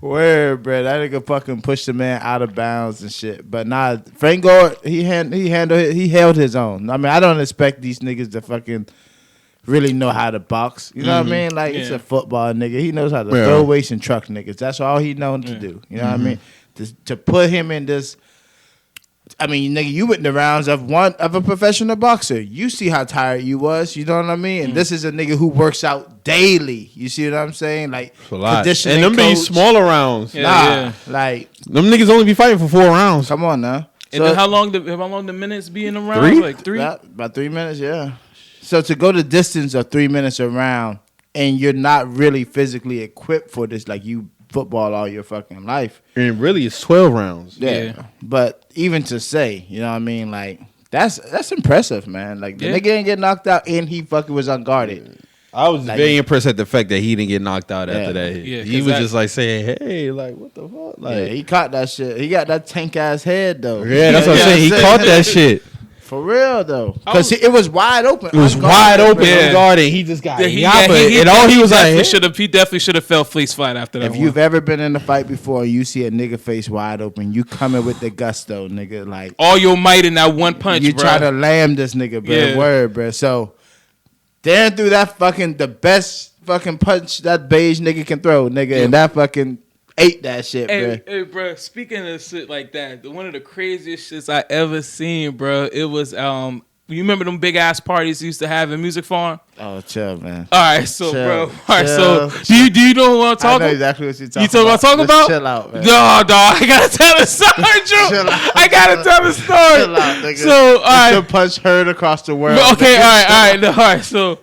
Word, bro. That nigga fucking pushed the man out of bounds and shit. But nah, Frank Gore, he held his own. I mean, I don't expect these niggas to fucking really know how to box. You know what I mean? Like, it's a football nigga. He knows how to throw weights and truck niggas. That's all he known to do. You know what I mean? To put him in this. I mean, nigga, you went the rounds of a professional boxer. You see how tired you was. You know what I mean? And this is a nigga who works out daily. You see what I'm saying? Like, conditioning and them be smaller rounds. Like them niggas only be fighting for 4 rounds. Come on now. And then how long the minutes be in the rounds? 3? Like 3? About 3 minutes, yeah. So to go the distance of 3 minutes around, and you're not really physically equipped for this, like you football all your fucking life. And really, it's 12 rounds. Yeah. But even to say, you know what I mean? Like, that's impressive, man. Like, the nigga didn't get knocked out and he fucking was unguarded. I was very impressed at the fact that he didn't get knocked out after that hit. Yeah, he was just like saying, hey, like, what the fuck? Like, he caught that shit. He got that tank ass head, though. Yeah, that's what I'm saying. He caught that shit. For real, though. Because it was wide open. It was wide open, unguarded. He just got and all he was like, he definitely should have fell face flat after that. If you've ever been in a fight before and you see a nigga face wide open, you coming with the gusto, nigga. Like, all your might in that one punch, you bro. try to lamb this nigga, bro. Yeah. Word, bro. So, Darren threw that fucking, the best fucking punch that beige nigga can throw, nigga. And that fucking ate that shit, bro. Hey, bro, speaking of shit like that, one of the craziest shits I ever seen, bro, it was, you remember them big ass parties you used to have in Music Farm? Oh, chill, man. All right, so, bro. All right, so, do you know what I'm talking about? I know exactly what you're talking about. You know what I'm talking about? Chill out, man. No, dog, I gotta tell the story, Drew. I gotta tell the story. Chill out, nigga. So, all right. The punch heard across the world. Okay, all right. So,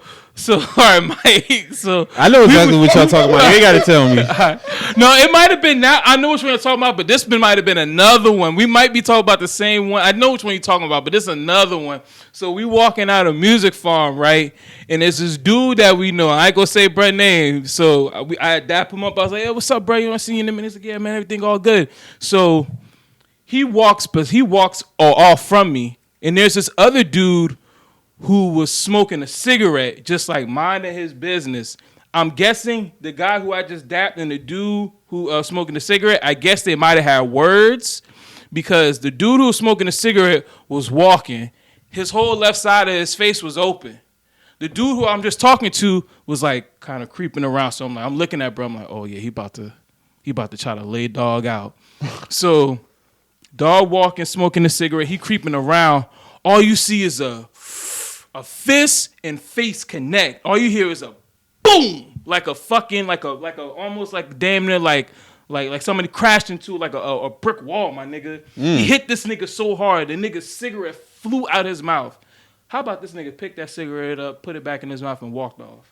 all right, Mike. So I know exactly what y'all talking about. You ain't got to tell me. No, it might have been that. I know which one you're talking about, but this might have been another one. We might be talking about the same one. I know which one you're talking about, but this is another one. So we walking out of Music Farm, right? And there's this dude that we know. I ain't gonna say Brett's name. So I dap him up. I was like, hey, what's up, Brett? You want to see you in a minute? He's like, yeah, man, everything all good. So he walks off from me. And there's this other dude who was smoking a cigarette, just like minding his business. I'm guessing the guy who I just dapped and the dude who smoking the cigarette, I guess they might have had words because the dude who was smoking the cigarette was walking. His whole left side of his face was open. The dude who I'm just talking to was like kind of creeping around. So I'm looking at bro. I'm like, oh yeah, he about to try to lay dog out. So dog walking, smoking a cigarette. He creeping around. All you see is a fist and face connect. All you hear is a boom, like a almost like damn near like somebody crashed into like a brick wall. My nigga, He hit this nigga so hard, the nigga's cigarette flew out his mouth. How about this nigga pick that cigarette up, put it back in his mouth, and walked off?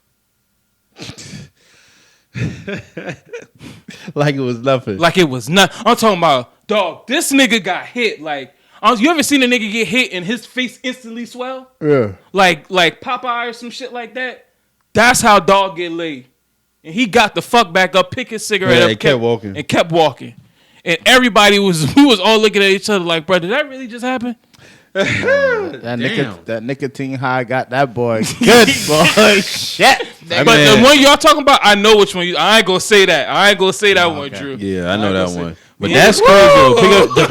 Like it was nothing. Like it was nothing. I'm talking about, dog, this nigga got hit. Like, you ever seen a nigga get hit and his face instantly swell? Yeah. Like Popeye or some shit like that? That's how dog get laid. And he got the fuck back up, pick his cigarette up, and kept walking. And everybody we was all looking at each other like, bro, did that really just happen? That nicotine high got that boy good, boy. Shit. But the one y'all talking about, I know which one. I ain't gonna say that. One, Drew. Yeah, I know that one. But that's crazy.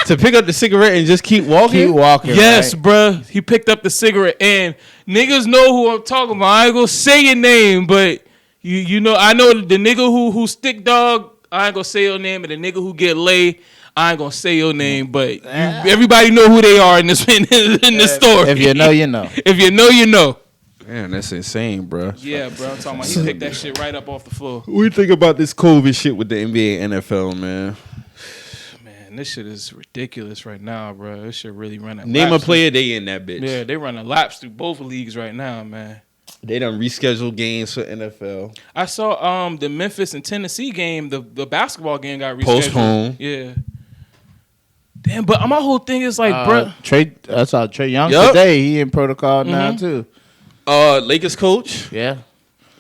To pick up the cigarette and just keep walking. Yes, right? bruh. He picked up the cigarette, and niggas know who I'm talking about. I ain't gonna say your name, but you know, I know the nigga who stick dog. I ain't gonna say your name, and the nigga who get laid. I ain't gonna say your name, but everybody know who they are in this story. If you know, you know. If you know, you know. Man, that's insane, bro. Yeah, bro. I'm talking about he picked that shit right up off the floor. What do you think about this COVID shit with the NBA and NFL, man? Man, this shit is ridiculous right now, bro. This shit really running. Name a player they in that bitch. Yeah, they running laps through both leagues right now, man. They done rescheduled games for NFL. I saw the Memphis and Tennessee game, the basketball game got rescheduled. Postponed. Yeah. Damn, but my whole thing is like, bro. I saw Trae Young today. He in protocol now too. Lakers coach. Yeah.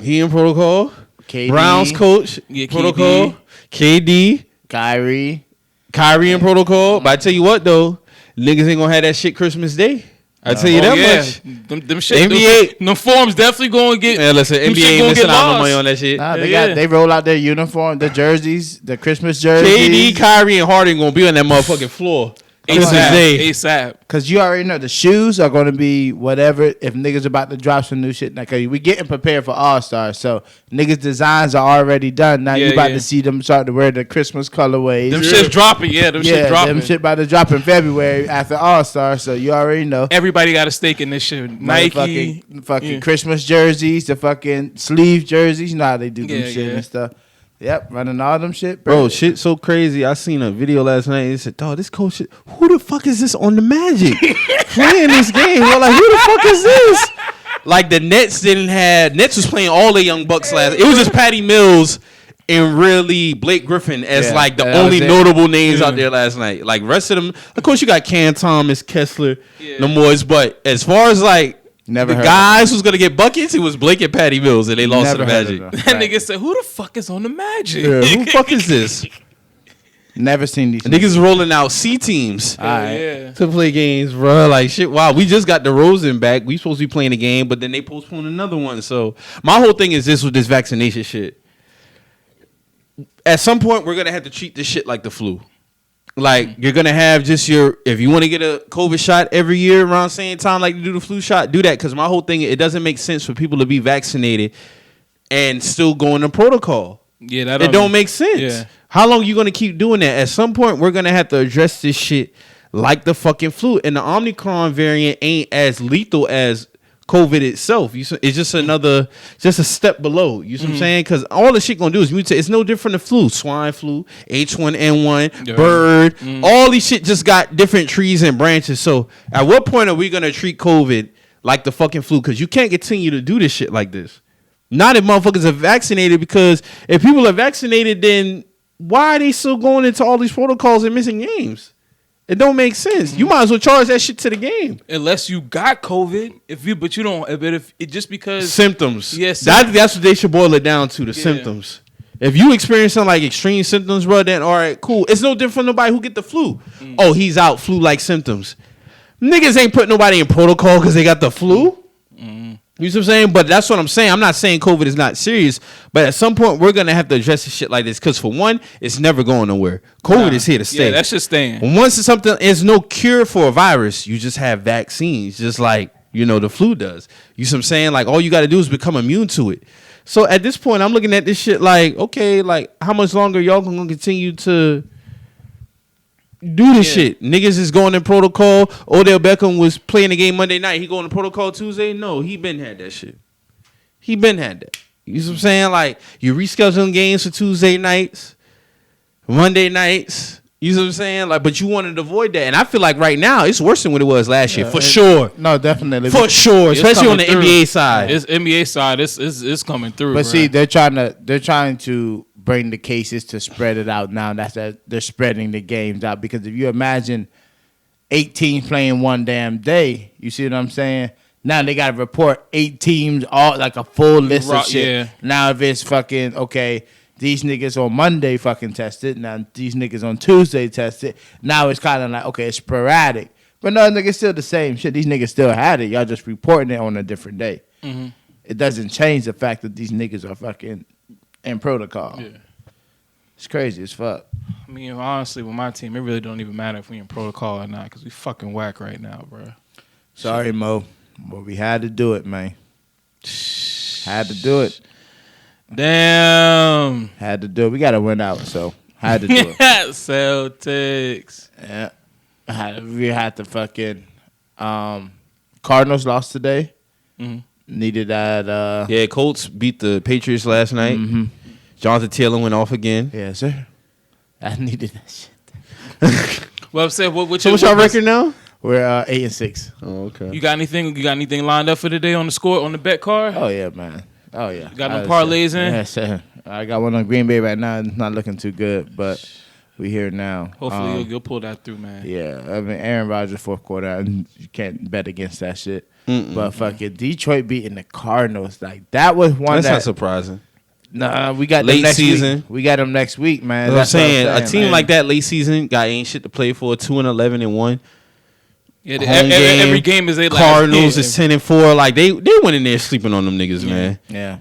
He in protocol. KD. Browns coach. Yeah, protocol. KD. Kyrie in protocol. But I tell you what though, niggas ain't gonna have that shit Christmas Day. I tell you that much. Them shit, NBA, them forms definitely going to get. Man, listen, NBA ain't missing out no money on that shit. Nah, they roll out their uniform, the jerseys, the Christmas jerseys. KD, Kyrie, and Harden gonna be on that motherfucking floor. ASAP. Because you already know the shoes are going to be whatever if niggas about to drop some new shit. Like, we getting prepared for All-Star. So niggas' designs are already done. Now you about to see them start to wear the Christmas colorways. Them shit's dropping. Yeah, them shit dropping. Them shit about to drop in February after All-Star. So you already know. Everybody got a stake in this shit. Nike. Fucking Christmas jerseys, the fucking sleeve jerseys. You know how they do them shit and stuff. Yep, running all them shit, bro. Shit so crazy. I seen a video last night. It said, "Dog, this coach, who the fuck is this on the Magic playing this game?" We're like, "Who the fuck is this?" Like the Nets was playing all the young bucks last. It was just Patty Mills and really Blake Griffin as like the only notable names out there last night. Like rest of them, of course, you got Cam Thomas, Kessler, the boys. But as far as like the guys who's gonna get buckets, it was Blake and Patty Mills, and they lost to the Magic. That nigga said, "Who the fuck is on the Magic? Yeah, who the fuck is this?" Never seen these niggas rolling out C teams to play games, bro. Like shit. Wow, we just got DeRozan back. We supposed to be playing a game, but then they postponed another one. So my whole thing is this with this vaccination shit. At some point, we're gonna have to treat this shit like the flu. Like, you're going to have just if you want to get a COVID shot every year around same time like you do the flu shot, do that. Because my whole thing, it doesn't make sense for people to be vaccinated and still go in the protocol. Yeah, that don't make sense. Yeah. How long you going to keep doing that? At some point, we're going to have to address this shit like the fucking flu. And the Omicron variant ain't as lethal as COVID itself. It's just just a step below. You see what I'm saying? Because all the shit gonna do is mutate. It's no different than flu, swine flu, H1N1, bird. All these shit just got different trees and branches. So at what point are we gonna treat COVID like the fucking flu? Because you can't continue to do this shit like this. Not if motherfuckers are vaccinated. Because if people are vaccinated, then why are they still going into all these protocols and missing games? It don't make sense. You might as well charge that shit to the game. Unless you got COVID, but you don't. But if it just because symptoms, yes, that's what they should boil it down to. The symptoms. If you experience something like extreme symptoms, bro, then all right, cool. It's no different from nobody who get the flu. Oh, he's out, flu-like symptoms. Niggas ain't putting nobody in protocol because they got the flu. You see what I'm saying? But that's what I'm saying. I'm not saying COVID is not serious, but at some point we're gonna have to address this shit like this. Because for one, it's never going nowhere. COVID is here to stay. Yeah, that's just staying. Once it's something, there's no cure for a virus. You just have vaccines, just like the flu does. You see what I'm saying? Like all you got to do is become immune to it. So at this point, I'm looking at this shit like, okay, like how much longer y'all gonna continue to do this shit? Niggas is going in protocol. Odell Beckham was playing the game Monday night. He going to protocol Tuesday? No, he been had that shit. He been had that. You see what I'm saying? Like you rescheduling games for Tuesday nights, Monday nights. You see what I'm saying? Like, but you wanted to avoid that, and I feel like right now it's worse than what it was last year, for sure. No, definitely, for sure, especially on the NBA side. It's NBA side. It's coming through. But see, they're trying to bring the cases to spread it out now. They're spreading the games out, because if you imagine 8 teams playing one damn day, you see what I'm saying? Now they got to report 8 teams, all like a full list of shit. Yeah. Now if it's fucking okay, these niggas on Monday fucking tested. Now these niggas on Tuesday tested. Now it's kind of like, okay, it's sporadic. But no, niggas still the same shit. These niggas still had it. Y'all just reporting it on a different day. Mm-hmm. It doesn't change the fact that these niggas are fucking in protocol. Yeah. It's crazy as fuck. I mean, honestly, with my team, it really don't even matter if we in protocol or not, because we fucking whack right now, bro. Sorry, Mo. But we had to do it, man. Had to do it. Damn. Had to do it. We got to win out, so had to do it. Celtics. Yeah. We had to fucking... Cardinals lost today. Mm-hmm. Needed that... Yeah, Colts beat the Patriots last night. Mm-hmm. Jonathan Taylor went off again. Yeah, sir. I needed that shit. Well, I'm saying, what's your record now? We're 8-6. Oh, okay. You got anything lined up for today on the bet card? Oh yeah, man. Oh yeah. You got no parlays in? Yes, sir. I got one on Green Bay right now. It's not looking too good, but we here now. Hopefully you'll pull that through, man. Yeah, I mean Aaron Rodgers fourth quarter. You can't bet against that shit. But fucking Detroit beating the Cardinals, like that was one. That's not surprising. Nah, we got late them next season. Week. We got them next week, man. That's what I'm saying. A team like that late season got ain't shit to play for. 2-11-1. Yeah, every game is Cardinals is 10-4. Like they went in there sleeping on them niggas, man. Yeah.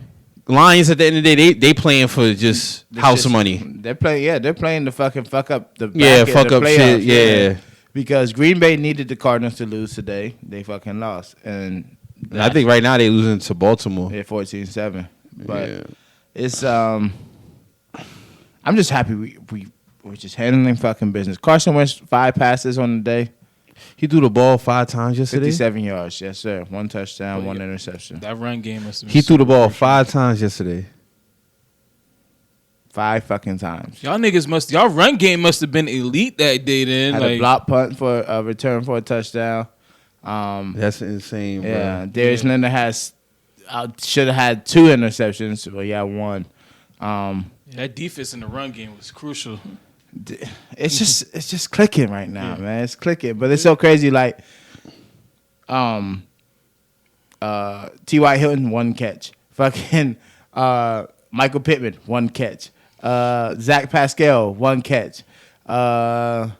Lions at the end of the day, they playing for just house money. They're playing to fucking fuck up the fuck up shit. Yeah. Because Green Bay needed the Cardinals to lose today. They fucking lost, and I think right now they losing to Baltimore. Yeah, 14-7. But it's I'm just happy we're just handling fucking business. Carson Wentz 5 passes on the day. He threw the ball 5 times yesterday. 57 yards, yes sir. 1 touchdown, 1 interception. That run game must have been He threw the ball 5 times yesterday. 5 fucking times. Y'all run game must have been elite that day then. Had a block punt for a return for a touchdown. That's insane, bro. Yeah, Darius Leonard should have had 2 interceptions. Well, yeah, 1. That defense in the run game was crucial. It's just clicking right now, man. It's clicking, but it's so crazy. Like, T.Y. Hilton 1 catch. Fucking Michael Pittman 1 catch. Zach Pascal 1 catch. Mo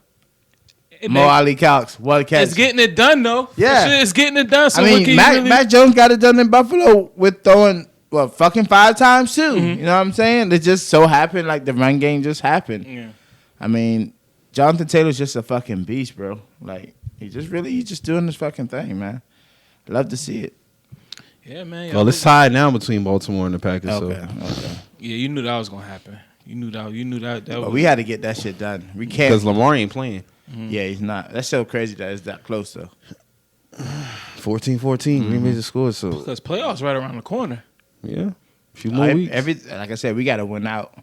Ali Cox 1 catch. It's getting it done though. Yeah, it's getting it done. So I mean, Mac Jones got it done in Buffalo with throwing fucking 5 times too. Mm-hmm. You know what I'm saying? It just so happened like the run game just happened. Yeah. I mean, Jonathan Taylor's just a fucking beast, bro. Like he's just doing this fucking thing, man. Love to see it. Yeah, man. Well, it's tied now between Baltimore and the Packers. Okay. Yeah, you knew that was gonna happen. You knew that. But we had to get that shit done. We can't because Lamar ain't playing. Mm-hmm. Yeah, he's not. That's so crazy that it's that close though. 14-14. Green Bay just scored. So because playoffs right around the corner. Yeah, a few more weeks. Like I said, we got to win out.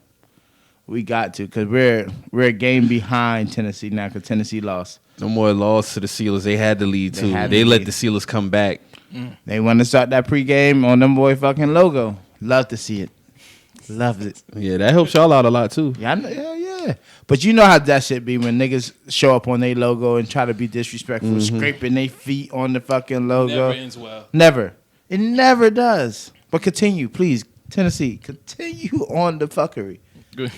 We got to because we're a game behind Tennessee now because Tennessee lost. No more loss to the Steelers. They had the lead too. They let the Steelers come back. They want to start that pregame on them boy fucking logo. Love to see it. Loved it. Yeah, that helps y'all out a lot too. Yeah. But you know how that shit be when niggas show up on their logo and try to be disrespectful, scraping their feet on the fucking logo. Never ends well. Never. It never does. But continue, please. Tennessee, continue on the fuckery. Good.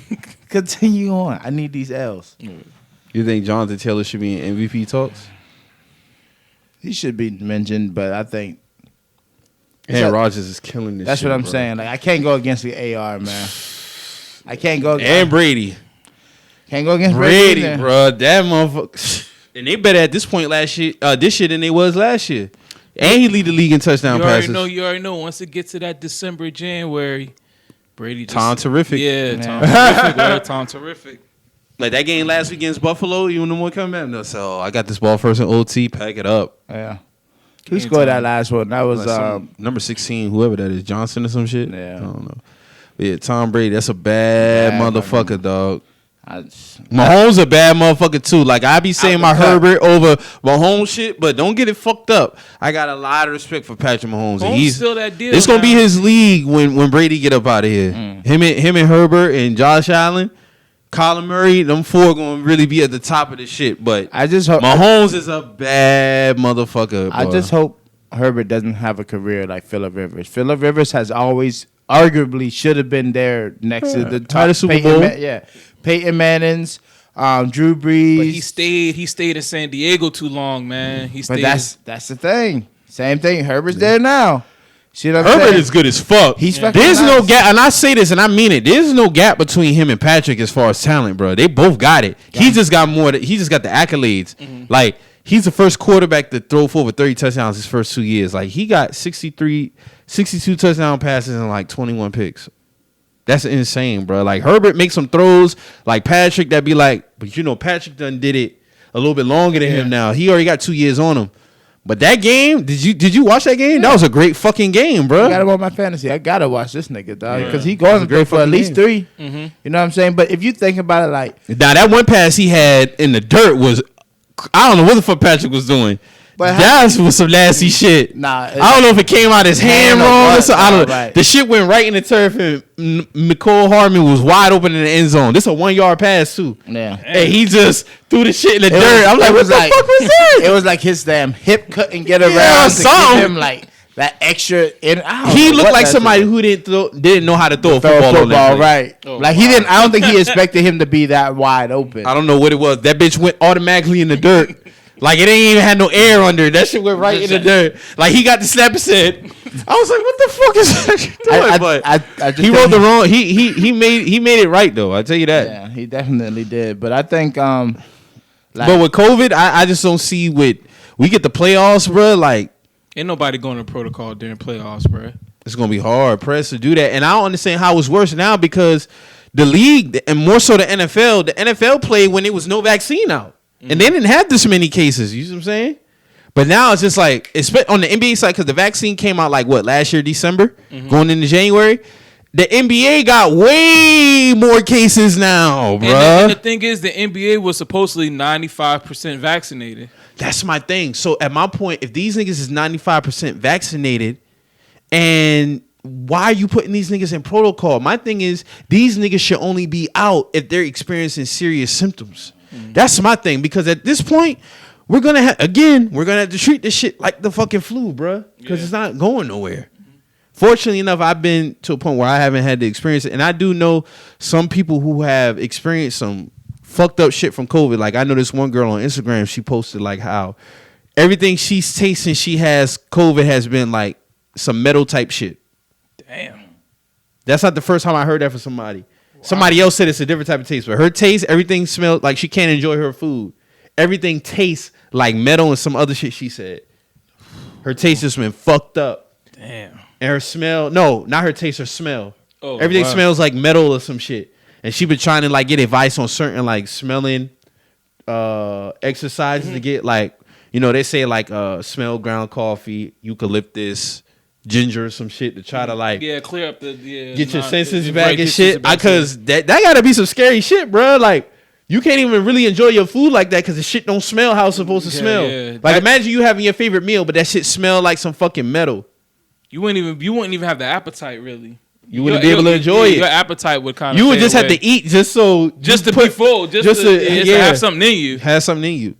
Continue on. I need these L's. You think Jonathan Taylor should be in MVP talks? He should be mentioned, but I think Aaron Rodgers is killing this. That's shit, what I'm bro. saying. Like I can't go against the AR, man. I can't go. And Brady. Can't go against Brady, bro. That motherfucker. And they better at this point this year than they was last year. And he lead the league in touchdown passes. You already know. Once it gets to that December, January, Brady just... Tom terrific. Yeah, Tom terrific. Bro. Tom terrific. Like that game last week against Buffalo, you know what coming back? No, so I got this ball first in OT, pack it up. Yeah. Who scored that last one? That was number 16, whoever that is, Johnson or some shit. Yeah. I don't know. But yeah, Tom Brady, that's a bad motherfucker, dog. Mahomes a bad motherfucker too. Like I be saying my Herbert over Mahomes shit, but don't get it fucked up. I got a lot of respect for Patrick Mahomes. He's still that deal. It's gonna be his league when Brady get up out of here. Him and Herbert and Josh Allen, Kyler Murray, them four gonna really be at the top of the shit. But I just hope Mahomes is a bad motherfucker. I just hope Herbert doesn't have a career like Phillip Rivers. Phillip Rivers has always arguably should have been there next to the top Super Bowl. Peyton Manning's, Drew Brees. But he stayed in San Diego too long, man. But that's the thing. Same thing. Herbert's there now. See what I'm Herbert saying? is good as fuck. There's no gap, and I say this and I mean it. There's no gap between him and Patrick as far as talent, bro. They both got it. He just got more. He just got the accolades. Like he's the first quarterback to throw for over 30 touchdowns his first 2 years. Like he got 62 touchdown passes and like 21 picks. That's insane, bro. Like Herbert makes some throws like Patrick that be like, but you know Patrick done did it a little bit longer than him now. He already got 2 years on him. But that game, did you watch that game? That was a great fucking game, bro. I got him on my fantasy. I gotta watch this nigga, dog, because he going to go for at least 3. You know what I'm saying? But if you think about it, like now that one pass he had in the dirt was, I don't know what the fuck Patrick was doing. But that was some nasty shit. Nah, I don't know if it came out his hand wrong or something. I don't know. Right. The shit went right in the turf, and Mecole Hardman was wide open in the end zone. This a 1 yard pass too. Yeah, and he just threw the shit in the dirt. I'm like, what the fuck was that? It was like his damn hip couldn't get around to give him like that extra. He looked like somebody who didn't know how to throw a football. Right? Oh, like he didn't. I don't think he expected him to be that wide open. I don't know what it was. That bitch went automatically in the dirt. Like it ain't even had no air under it. That shit went right in the dirt. Like he got the snap and said, I was like, what the fuck is that doing? But he wrote the wrong. He made it right though. I tell you that. Yeah, he definitely did. But I think but with COVID, I just don't see we get the playoffs, bro. Like ain't nobody going to protocol during playoffs, bro. It's gonna be hard press to do that, and I don't understand how it's worse now because the league and more so the NFL played when there was no vaccine out. And they didn't have this many cases. You see what I'm saying? But now it's just like, on the NBA side, because the vaccine came out like last year, December, going into January. The NBA got way more cases now, bro. And the thing is, the NBA was supposedly 95% vaccinated. That's my thing. So at my point, if these niggas is 95% vaccinated, and why are you putting these niggas in protocol? My thing is, these niggas should only be out if they're experiencing serious symptoms. That's my thing, because at this point, we're gonna have to treat this shit like the fucking flu, bro, because it's not going nowhere. Fortunately enough, I've been to a point where I haven't had to experience it, and I do know some people who have experienced some fucked up shit from COVID. Like I know this one girl on Instagram, she posted like how everything she's tasting, she has COVID has been like some metal type shit. Damn, that's not the first time I heard that from somebody. Somebody else said it's a different type of taste, but her taste, everything smelled like she can't enjoy her food. Everything tastes like metal and some other shit she said. Her taste just been fucked up. Damn. And her smell, no, not her taste, her smell. Oh, everything smells like metal or some shit. And she been trying to like get advice on certain like smelling exercises to get like, you know, they say like smell ground coffee, eucalyptus, ginger or some shit to try to like clear up the get your senses back and shit. Because that gotta be some scary shit, bro. Like you can't even really enjoy your food like that because the shit don't smell how it's supposed to smell. Yeah. Like imagine you having your favorite meal, but that shit smell like some fucking metal. You wouldn't even have the appetite really. You wouldn't be able to enjoy it. Your appetite would kind of. You would just have to eat just to be full, just to have something in you. Have something in you.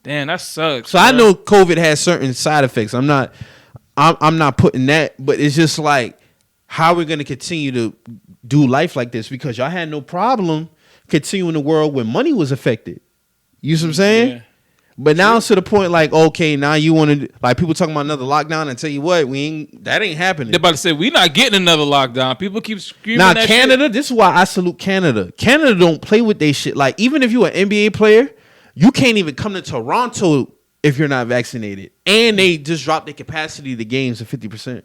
Damn, that sucks. So bro. I know COVID has certain side effects. I'm not putting that, but it's just like how we're gonna continue to do life like this because y'all had no problem continuing the world when money was affected. You see what I'm saying? Yeah. But now it's to the point like, okay, now you want to like people talking about another lockdown. And tell you what, that ain't happening. They're about to say we not getting another lockdown. People keep screaming. Now that Canada, shit. this is why I salute Canada. Canada don't play with they shit. Like even if you an NBA player, you can't even come to Toronto if you're not vaccinated. And they just dropped the capacity of the games to 50%.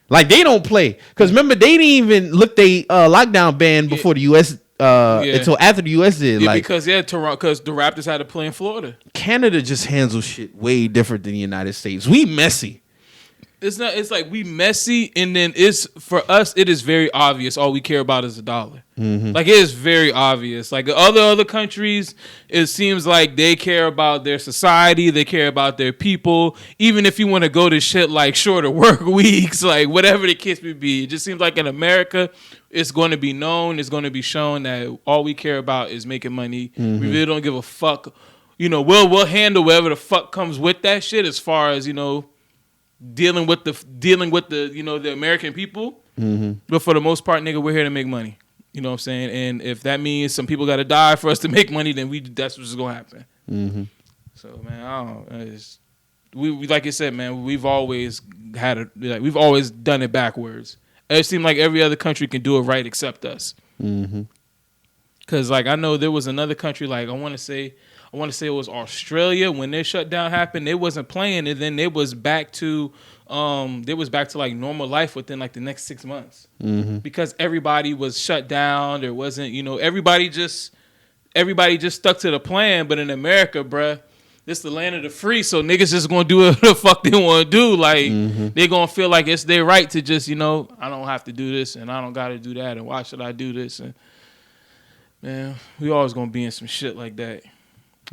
Like they don't play because remember they didn't even lift they lockdown ban before the U.S. Until after the U.S. did. Yeah, like Toronto, because the Raptors had to play in Florida. Canada just handles shit way different than the United States. We messy. It's not. It's like we messy, and then it's for us. It is very obvious. All we care about is the dollar. Mm-hmm. Like it is very obvious. Like other countries, it seems like they care about their society. They care about their people. Even if you want to go to shit like shorter work weeks, like whatever the case may be, it just seems like in America, it's going to be known. It's going to be shown that all we care about is making money. Mm-hmm. We really don't give a fuck. You know, we'll handle whatever the fuck comes with that shit as far as dealing with the the American people. Mm-hmm. But for the most part, nigga, we're here to make money. You know what I'm saying? And if that means some people got to die for us to make money, then that's what's gonna happen. Mm-hmm. So man, I don't know. We like I said, man, we've always we've always done it backwards. It seemed like every other country can do it right except us. Mm-hmm. Cause like I know there was another country, like I want to say it was Australia when their shutdown happened. They wasn't playing, and then it was back to like normal life within like the next 6 months because everybody was shut down. There wasn't, everybody just stuck to the plan. But in America, bruh, this the land of the free, so niggas just gonna do what the fuck they want to do. Like they gonna feel like it's their right to just, I don't have to do this and I don't got to do that, and why should I do this? And man, we always gonna be in some shit like that.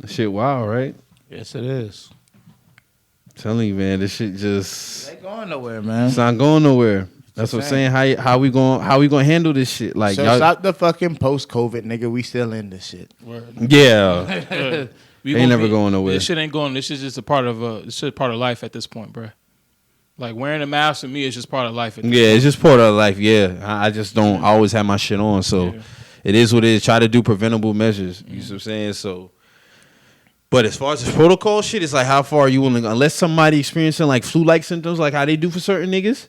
Shit, wow, right? Yes, it is. I'm telling you, man, this shit just ain't going nowhere, man. It's not going nowhere. That's what I'm saying. How we gonna handle this shit? Like, so stop the fucking post-COVID, nigga. We still in this shit. Yeah, we ain't never going nowhere. This shit ain't going. This is just a part of life at this point, bro. Like wearing a mask for me is just part of life. At this point. It's just part of life. Yeah, I just don't always have my shit on, so it is what it is. Try to do preventable measures. You know what I'm saying? So. But as far as the protocol shit, it's like how far are you willing? Unless somebody experiencing like flu-like symptoms, like how they do for certain niggas,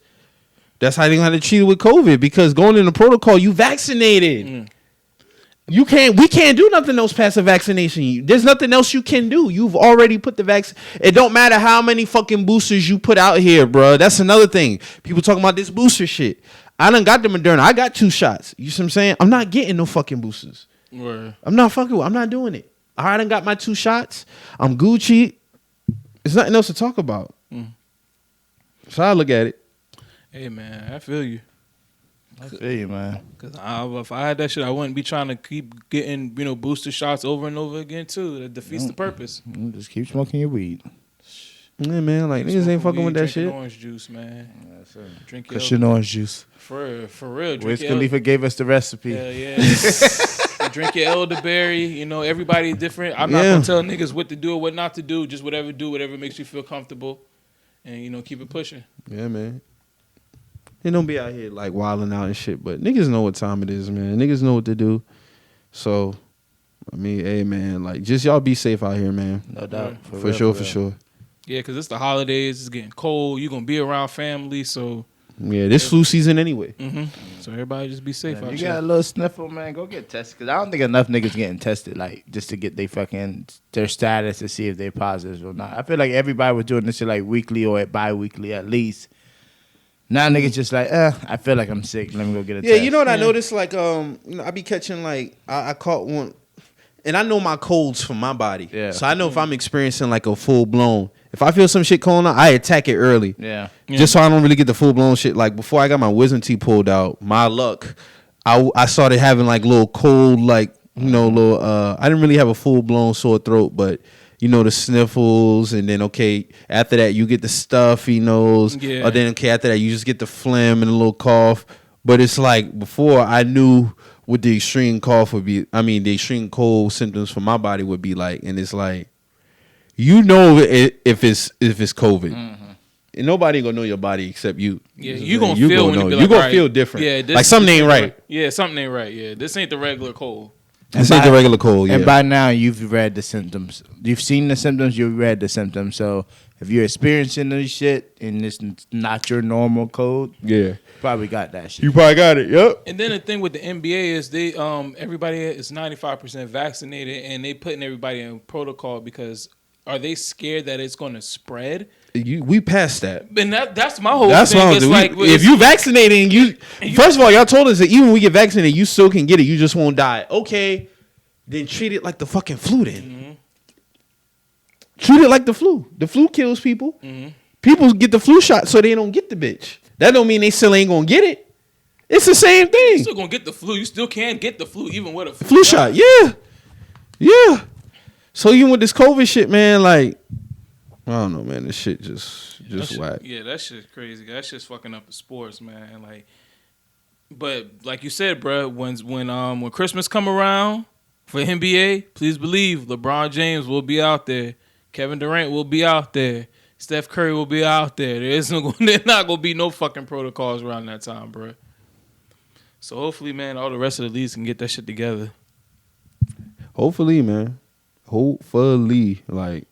that's how they gonna have to treat it with COVID. Because going in the protocol, you vaccinated. We can't do nothing else past a vaccination. There's nothing else you can do. You've already put the vaccine. It don't matter how many fucking boosters you put out here, bro. That's another thing. People talking about this booster shit. I done got the Moderna. I got 2 shots. You see what I'm saying? I'm not getting no fucking boosters. Word. I'm not doing it. I done got my 2 shots. I'm Gucci. There's nothing else to talk about. So I look at it. Hey, man, I feel you. I feel you, man. Because if I had that shit, I wouldn't be trying to keep getting, booster shots over and over again, too. That defeats the purpose. Just keep smoking your weed. Yeah, man. Like, niggas ain't fucking with that shit. Orange juice, man. Drink Cushion orange juice. For real. Wiz Khalifa gave us the recipe. Yeah. Drink your elderberry. Everybody different. I'm not going to tell niggas what to do or what not to do. Just whatever makes you feel comfortable. And, keep it pushing. Yeah, man. They don't be out here, like, wilding out and shit. But niggas know what time it is, man. Niggas know what to do. So, I mean, hey, man. Like, just y'all be safe out here, man. No doubt. For sure. Yeah, because it's the holidays. It's getting cold. You're going to be around family, so... Yeah, this flu season anyway. Mm-hmm. So everybody just be safe out here. You got a little sniffle, man, go get tested. Because I don't think enough niggas getting tested, like, just to get their status to see if they're positive or not. I feel like everybody was doing this shit, like, weekly or bi-weekly at least. Now niggas just like, I feel like I'm sick. Let me go get a test. Yeah, you know what I noticed? Like, I be catching, like, I caught one. And I know my colds from my body. Yeah. So I know if I'm experiencing, like, a full-blown... If I feel some shit going on, I attack it early. Yeah. Just so I don't really get the full-blown shit. Like, before I got my wisdom teeth pulled out, my luck, I started having, like, little cold, like, little... I didn't really have a full-blown sore throat, but, the sniffles. And then, okay, after that, you get the stuffy nose. Yeah. Or then, okay, after that, you just get the phlegm and a little cough. But it's like, before I knew what the extreme cough would be... the extreme cold symptoms for my body would be like. And it's like... if it's COVID, and nobody gonna know your body except you. Yeah, you gonna feel when you gonna feel different. Yeah, like something ain't right. Yeah, something ain't right. Yeah, this ain't the regular cold. This ain't the regular cold, yeah. And by now, you've read the symptoms. You've seen the symptoms. You've read the symptoms. So if you're experiencing this shit and it's not your normal cold, yeah, probably got that shit. You probably got it. Yep. And then the thing with the NBA is they everybody is 95% vaccinated, and they putting everybody in protocol because are they scared that it's going to spread? We passed that. And that's my whole that's thing. It's like, if you vaccinated and you first of all, y'all told us that even when we get vaccinated, you still can get it. You just won't die. Okay, then treat it like the fucking flu then. Mm-hmm. Treat it like the flu. The flu kills people. Mm-hmm. People get the flu shot so they don't get the bitch. That don't mean they still ain't gonna get it. It's the same thing. You still gonna get the flu. You still can get the flu even with a flu shot. Yeah. So even with this COVID shit, man, like I don't know, man. This shit just whack. Yeah, that shit's crazy. That shit's fucking up the sports, man. Like, but like you said, bro, when Christmas come around for NBA, please believe LeBron James will be out there, Kevin Durant will be out there, Steph Curry will be out there. There's not gonna be no fucking protocols around that time, bro. So hopefully, man, all the rest of the leagues can get that shit together. Hopefully, man. Hopefully, like.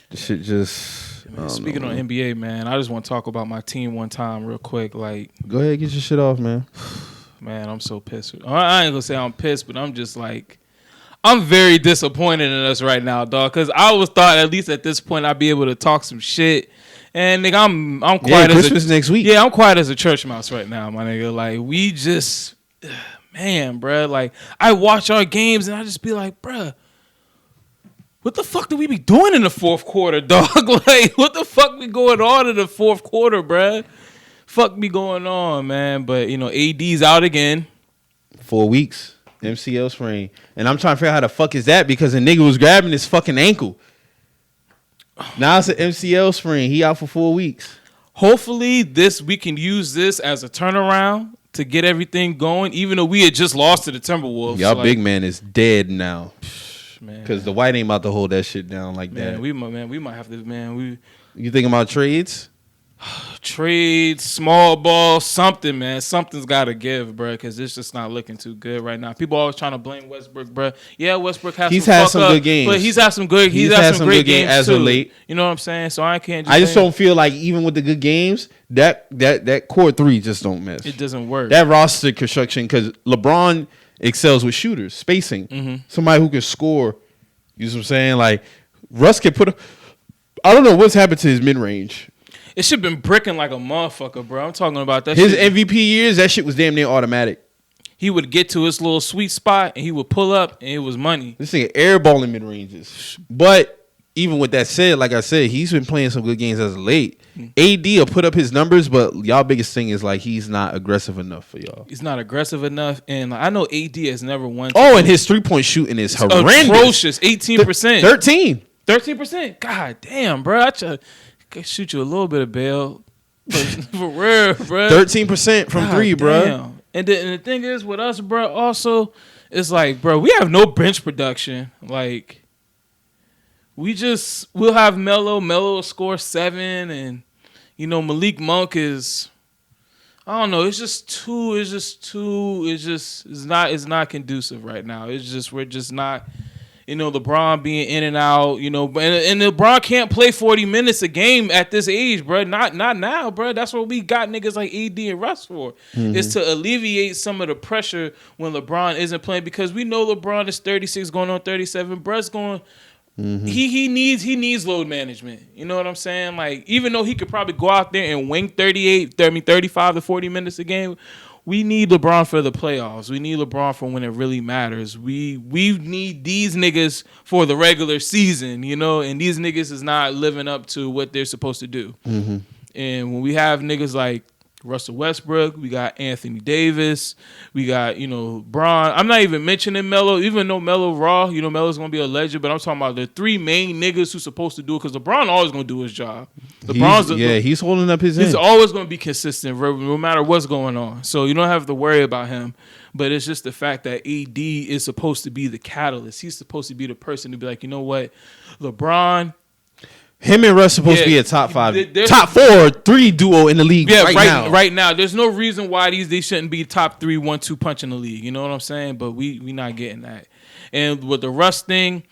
The shit just. Man, speaking on NBA, man, I just want to talk about my team one time real quick. Like, go ahead, get your shit off, man. Man, I'm so pissed. I ain't gonna say I'm pissed, but I'm just like, I'm very disappointed in us right now, dog. Because I always thought at least at this point I'd be able to talk some shit. And nigga, I'm quiet as Christmas next week. Yeah, I'm quiet as a church mouse right now, my nigga. Like we just, man, bro. Like I watch our games and I just be like, bruh. What the fuck do we be doing in the fourth quarter, dog? Like, what the fuck be going on in the fourth quarter, bruh? Fuck be going on, man. But, AD's out again. 4 weeks. MCL sprain. And I'm trying to figure out how the fuck is that because the nigga was grabbing his fucking ankle. Now it's an MCL sprain. He out for 4 weeks. Hopefully we can use this as a turnaround to get everything going, even though we had just lost to the Timberwolves. Y'all big man is dead now. Man. Because the White ain't about to hold that shit down like that. We might have to, man. You thinking about trades? Trades, small ball, something, man. Something's got to give, bro, because it's just not looking too good right now. People always trying to blame Westbrook, bro. Yeah, Westbrook has some good games, but he's had some good. He's had some great games as of late. You know what I'm saying? So I can't. I just don't feel like even with the good games, that core three just don't miss. It doesn't work. That roster construction because LeBron excels with shooters, spacing. Mm-hmm. Somebody who can score. You know what I'm saying? Like, Russ can put I don't know what's happened to his mid-range. It should have been bricking like a motherfucker, bro. I'm talking about that his shit. MVP years, that shit was damn near automatic. He would get to his little sweet spot, and he would pull up, and it was money. This thing airballing mid-ranges. But even with that said, like I said, he's been playing some good games as of late. AD will put up his numbers, but y'all biggest thing is like he's not aggressive enough for y'all. He's not aggressive enough, and I know AD has never won. And his 3-point shooting is horrendous. Atrocious, 18%. 13%. God damn, bro. I could shoot you a little bit of bail. For real, bro. 13% from three, bro. Damn. And the thing is with us, bro, also, it's like, bro, we have no bench production. Like, we'll have Melo. Melo will score 7, and Malik Monk is, I don't know. It's not conducive right now. We're just not. LeBron being in and out, and LeBron can't play 40 minutes a game at this age, bro. Not now, bro. That's what we got niggas like AD and Russ for. Mm-hmm. Is to alleviate some of the pressure when LeBron isn't playing because we know LeBron is 36 going on 37. Bruh's going. Mm-hmm. He needs load management. You know what I'm saying? Like, even though he could probably go out there and wing 35 to 40 minutes a game, we need LeBron for the playoffs. We need LeBron for when it really matters. We need these niggas for the regular season, and these niggas is not living up to what they're supposed to do. Mm-hmm. And when we have niggas like Russell Westbrook, we got Anthony Davis, we got, Bron. I'm not even mentioning Melo, even though Melo raw, Melo's going to be a legend, but I'm talking about the three main niggas who's supposed to do it because LeBron always going to do his job. He's holding up his end. He's always going to be consistent no matter what's going on. So you don't have to worry about him. But it's just the fact that AD is supposed to be the catalyst. He's supposed to be the person to be like, you know what, LeBron, Him and Russ supposed to be a top 5, top 4, 3 duo in the league right now. Right now. There's no reason why they shouldn't be top 3, 1-2 punch in the league. You know what I'm saying? But we not getting that. And with the Russ thing,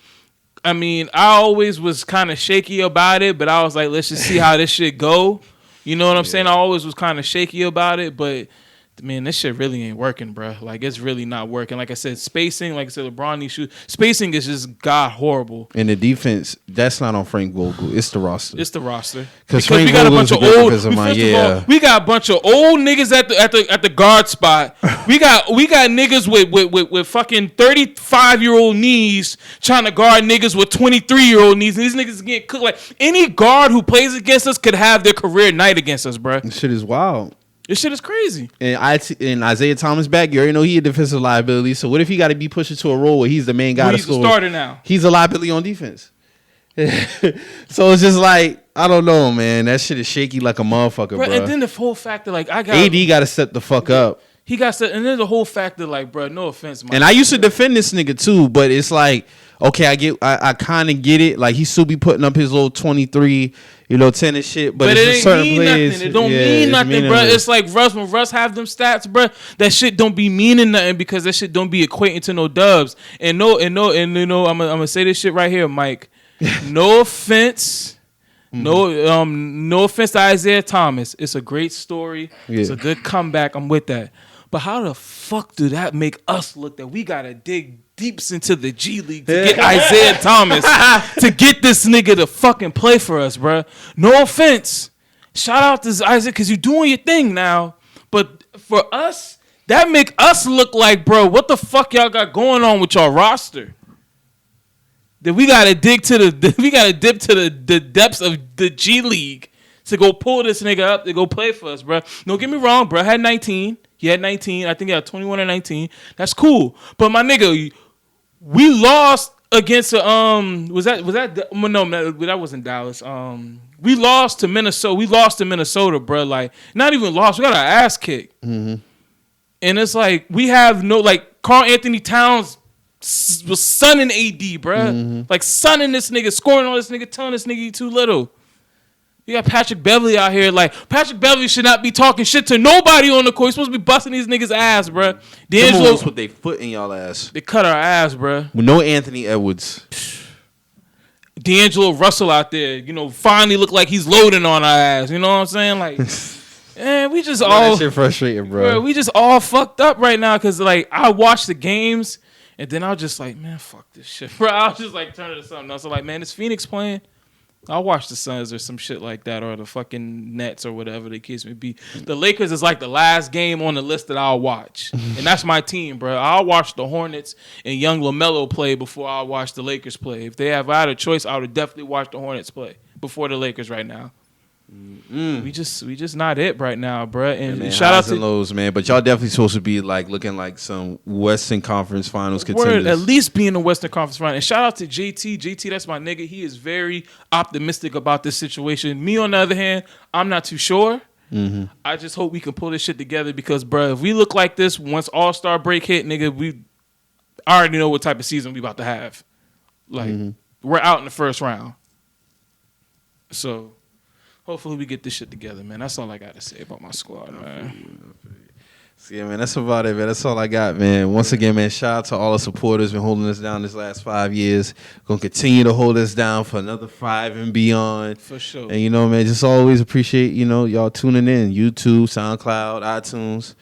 I mean, I always was kind of shaky about it, but I was like, let's just see how this shit go. You know what I'm saying? I always was kind of shaky about it, but man, this shit really ain't working, bro. Like, it's really not working. Like I said, spacing, like I said, LeBron needs shoot. Spacing is just god horrible. And the defense, that's not on Frank Vogel. It's the roster. It's the roster. Because we got a bunch of old. We got a bunch of old niggas at the guard spot. we got niggas with fucking 35-year-old knees trying to guard niggas with 23-year-old knees. And these niggas getting cooked. Like, any guard who plays against us could have their career night against us, bro. This shit is wild. This shit is crazy. And Isaiah Thomas back, you already know he a defensive liability. So what if he got to be pushed into a role where he's the main guy to score? He's the starter now. He's a liability on defense. So it's just like, I don't know, man. That shit is shaky like a motherfucker, bro. And then the whole factor, like, AD got to step the fuck up. He got set, and then the whole factor, like, bro, no offense, and I used to defend this nigga too, but it's like, okay, I kind of get it. Like, he still be putting up his little 23, 10 and shit. But it ain't mean nothing. It don't mean nothing, bro. It's like Russ, when Russ have them stats, bro, that shit don't be meaning nothing because that shit don't be equating to no dubs. And I'm gonna say this shit right here, Mike. No offense. No offense to Isaiah Thomas. It's a great story. Yeah. It's a good comeback. I'm with that. But how the fuck do that make us look that we gotta dig deeps into the G League to get Isaiah Thomas to get this nigga to fucking play for us, bro? No offense. Shout out to Isaac because you're doing your thing now. But for us, that make us look like, bro, what the fuck y'all got going on with y'all roster? That we gotta dip to the depths of the G League to go pull this nigga up to go play for us, bro. Don't get me wrong, bro. I had 19. He had 19. I think he had 21 or 19. That's cool. But my nigga, we lost against was that no, that wasn't Dallas. We lost to Minnesota. Bro. Like, not even lost. We got our ass kicked. Mm-hmm. And it's like we have no, like, Karl Anthony Towns was sunning AD, bro. Mm-hmm. Like, sunning this nigga, scoring on this nigga, telling this nigga he too little. You got Patrick Beverly out here. Like, Patrick Beverly should not be talking shit to nobody on the court. He's supposed to be busting these niggas' ass, bro. D'Angelo put their foot in y'all ass. They cut our ass, bro. With no Anthony Edwards. D'Angelo Russell out there, finally look like he's loading on our ass. You know what I'm saying? Like, man, we just all... That shit frustrating, bro. We just all fucked up right now because, like, I watch the games and then I was just like, man, fuck this shit, bro. I was just like, turn it to something else. So, like, man, is Phoenix playing? I'll watch the Suns or some shit like that, or the fucking Nets or whatever the case may be. The Lakers is like the last game on the list that I'll watch. And that's my team, bro. I'll watch the Hornets and young LaMelo play before I'll watch the Lakers play. If I had a choice, I would definitely watch the Hornets play before the Lakers right now. We just not it right now, bro. And man, shout out to lows, man. But y'all definitely supposed to be like looking like some Western Conference Finals contenders. At least be in the Western Conference Finals. And shout out to JT. JT, that's my nigga. He is very optimistic about this situation. Me, on the other hand, I'm not too sure. Mm-hmm. I just hope we can pull this shit together because, bro, if we look like this once All-Star break hit, nigga, I already know what type of season we about to have. Like, we're out in the first round. So hopefully we get this shit together, man. That's all I got to say about my squad, man. So, yeah, man, that's about it, man. That's all I got, man. Once again, man, shout out to all the supporters been holding us down this last 5 years. Going to continue to hold us down for another 5 and beyond. For sure. And, man, just always appreciate, y'all tuning in. YouTube, SoundCloud, iTunes.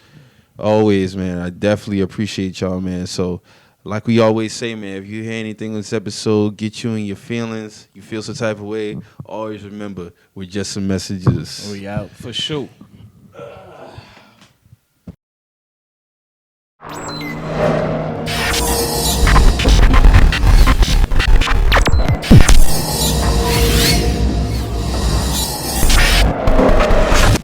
Always, man. I definitely appreciate y'all, man. So, like we always say, man, if you hear anything in this episode, get you in your feelings, you feel some type of way, always remember, we're just some messengers. We out. For sure.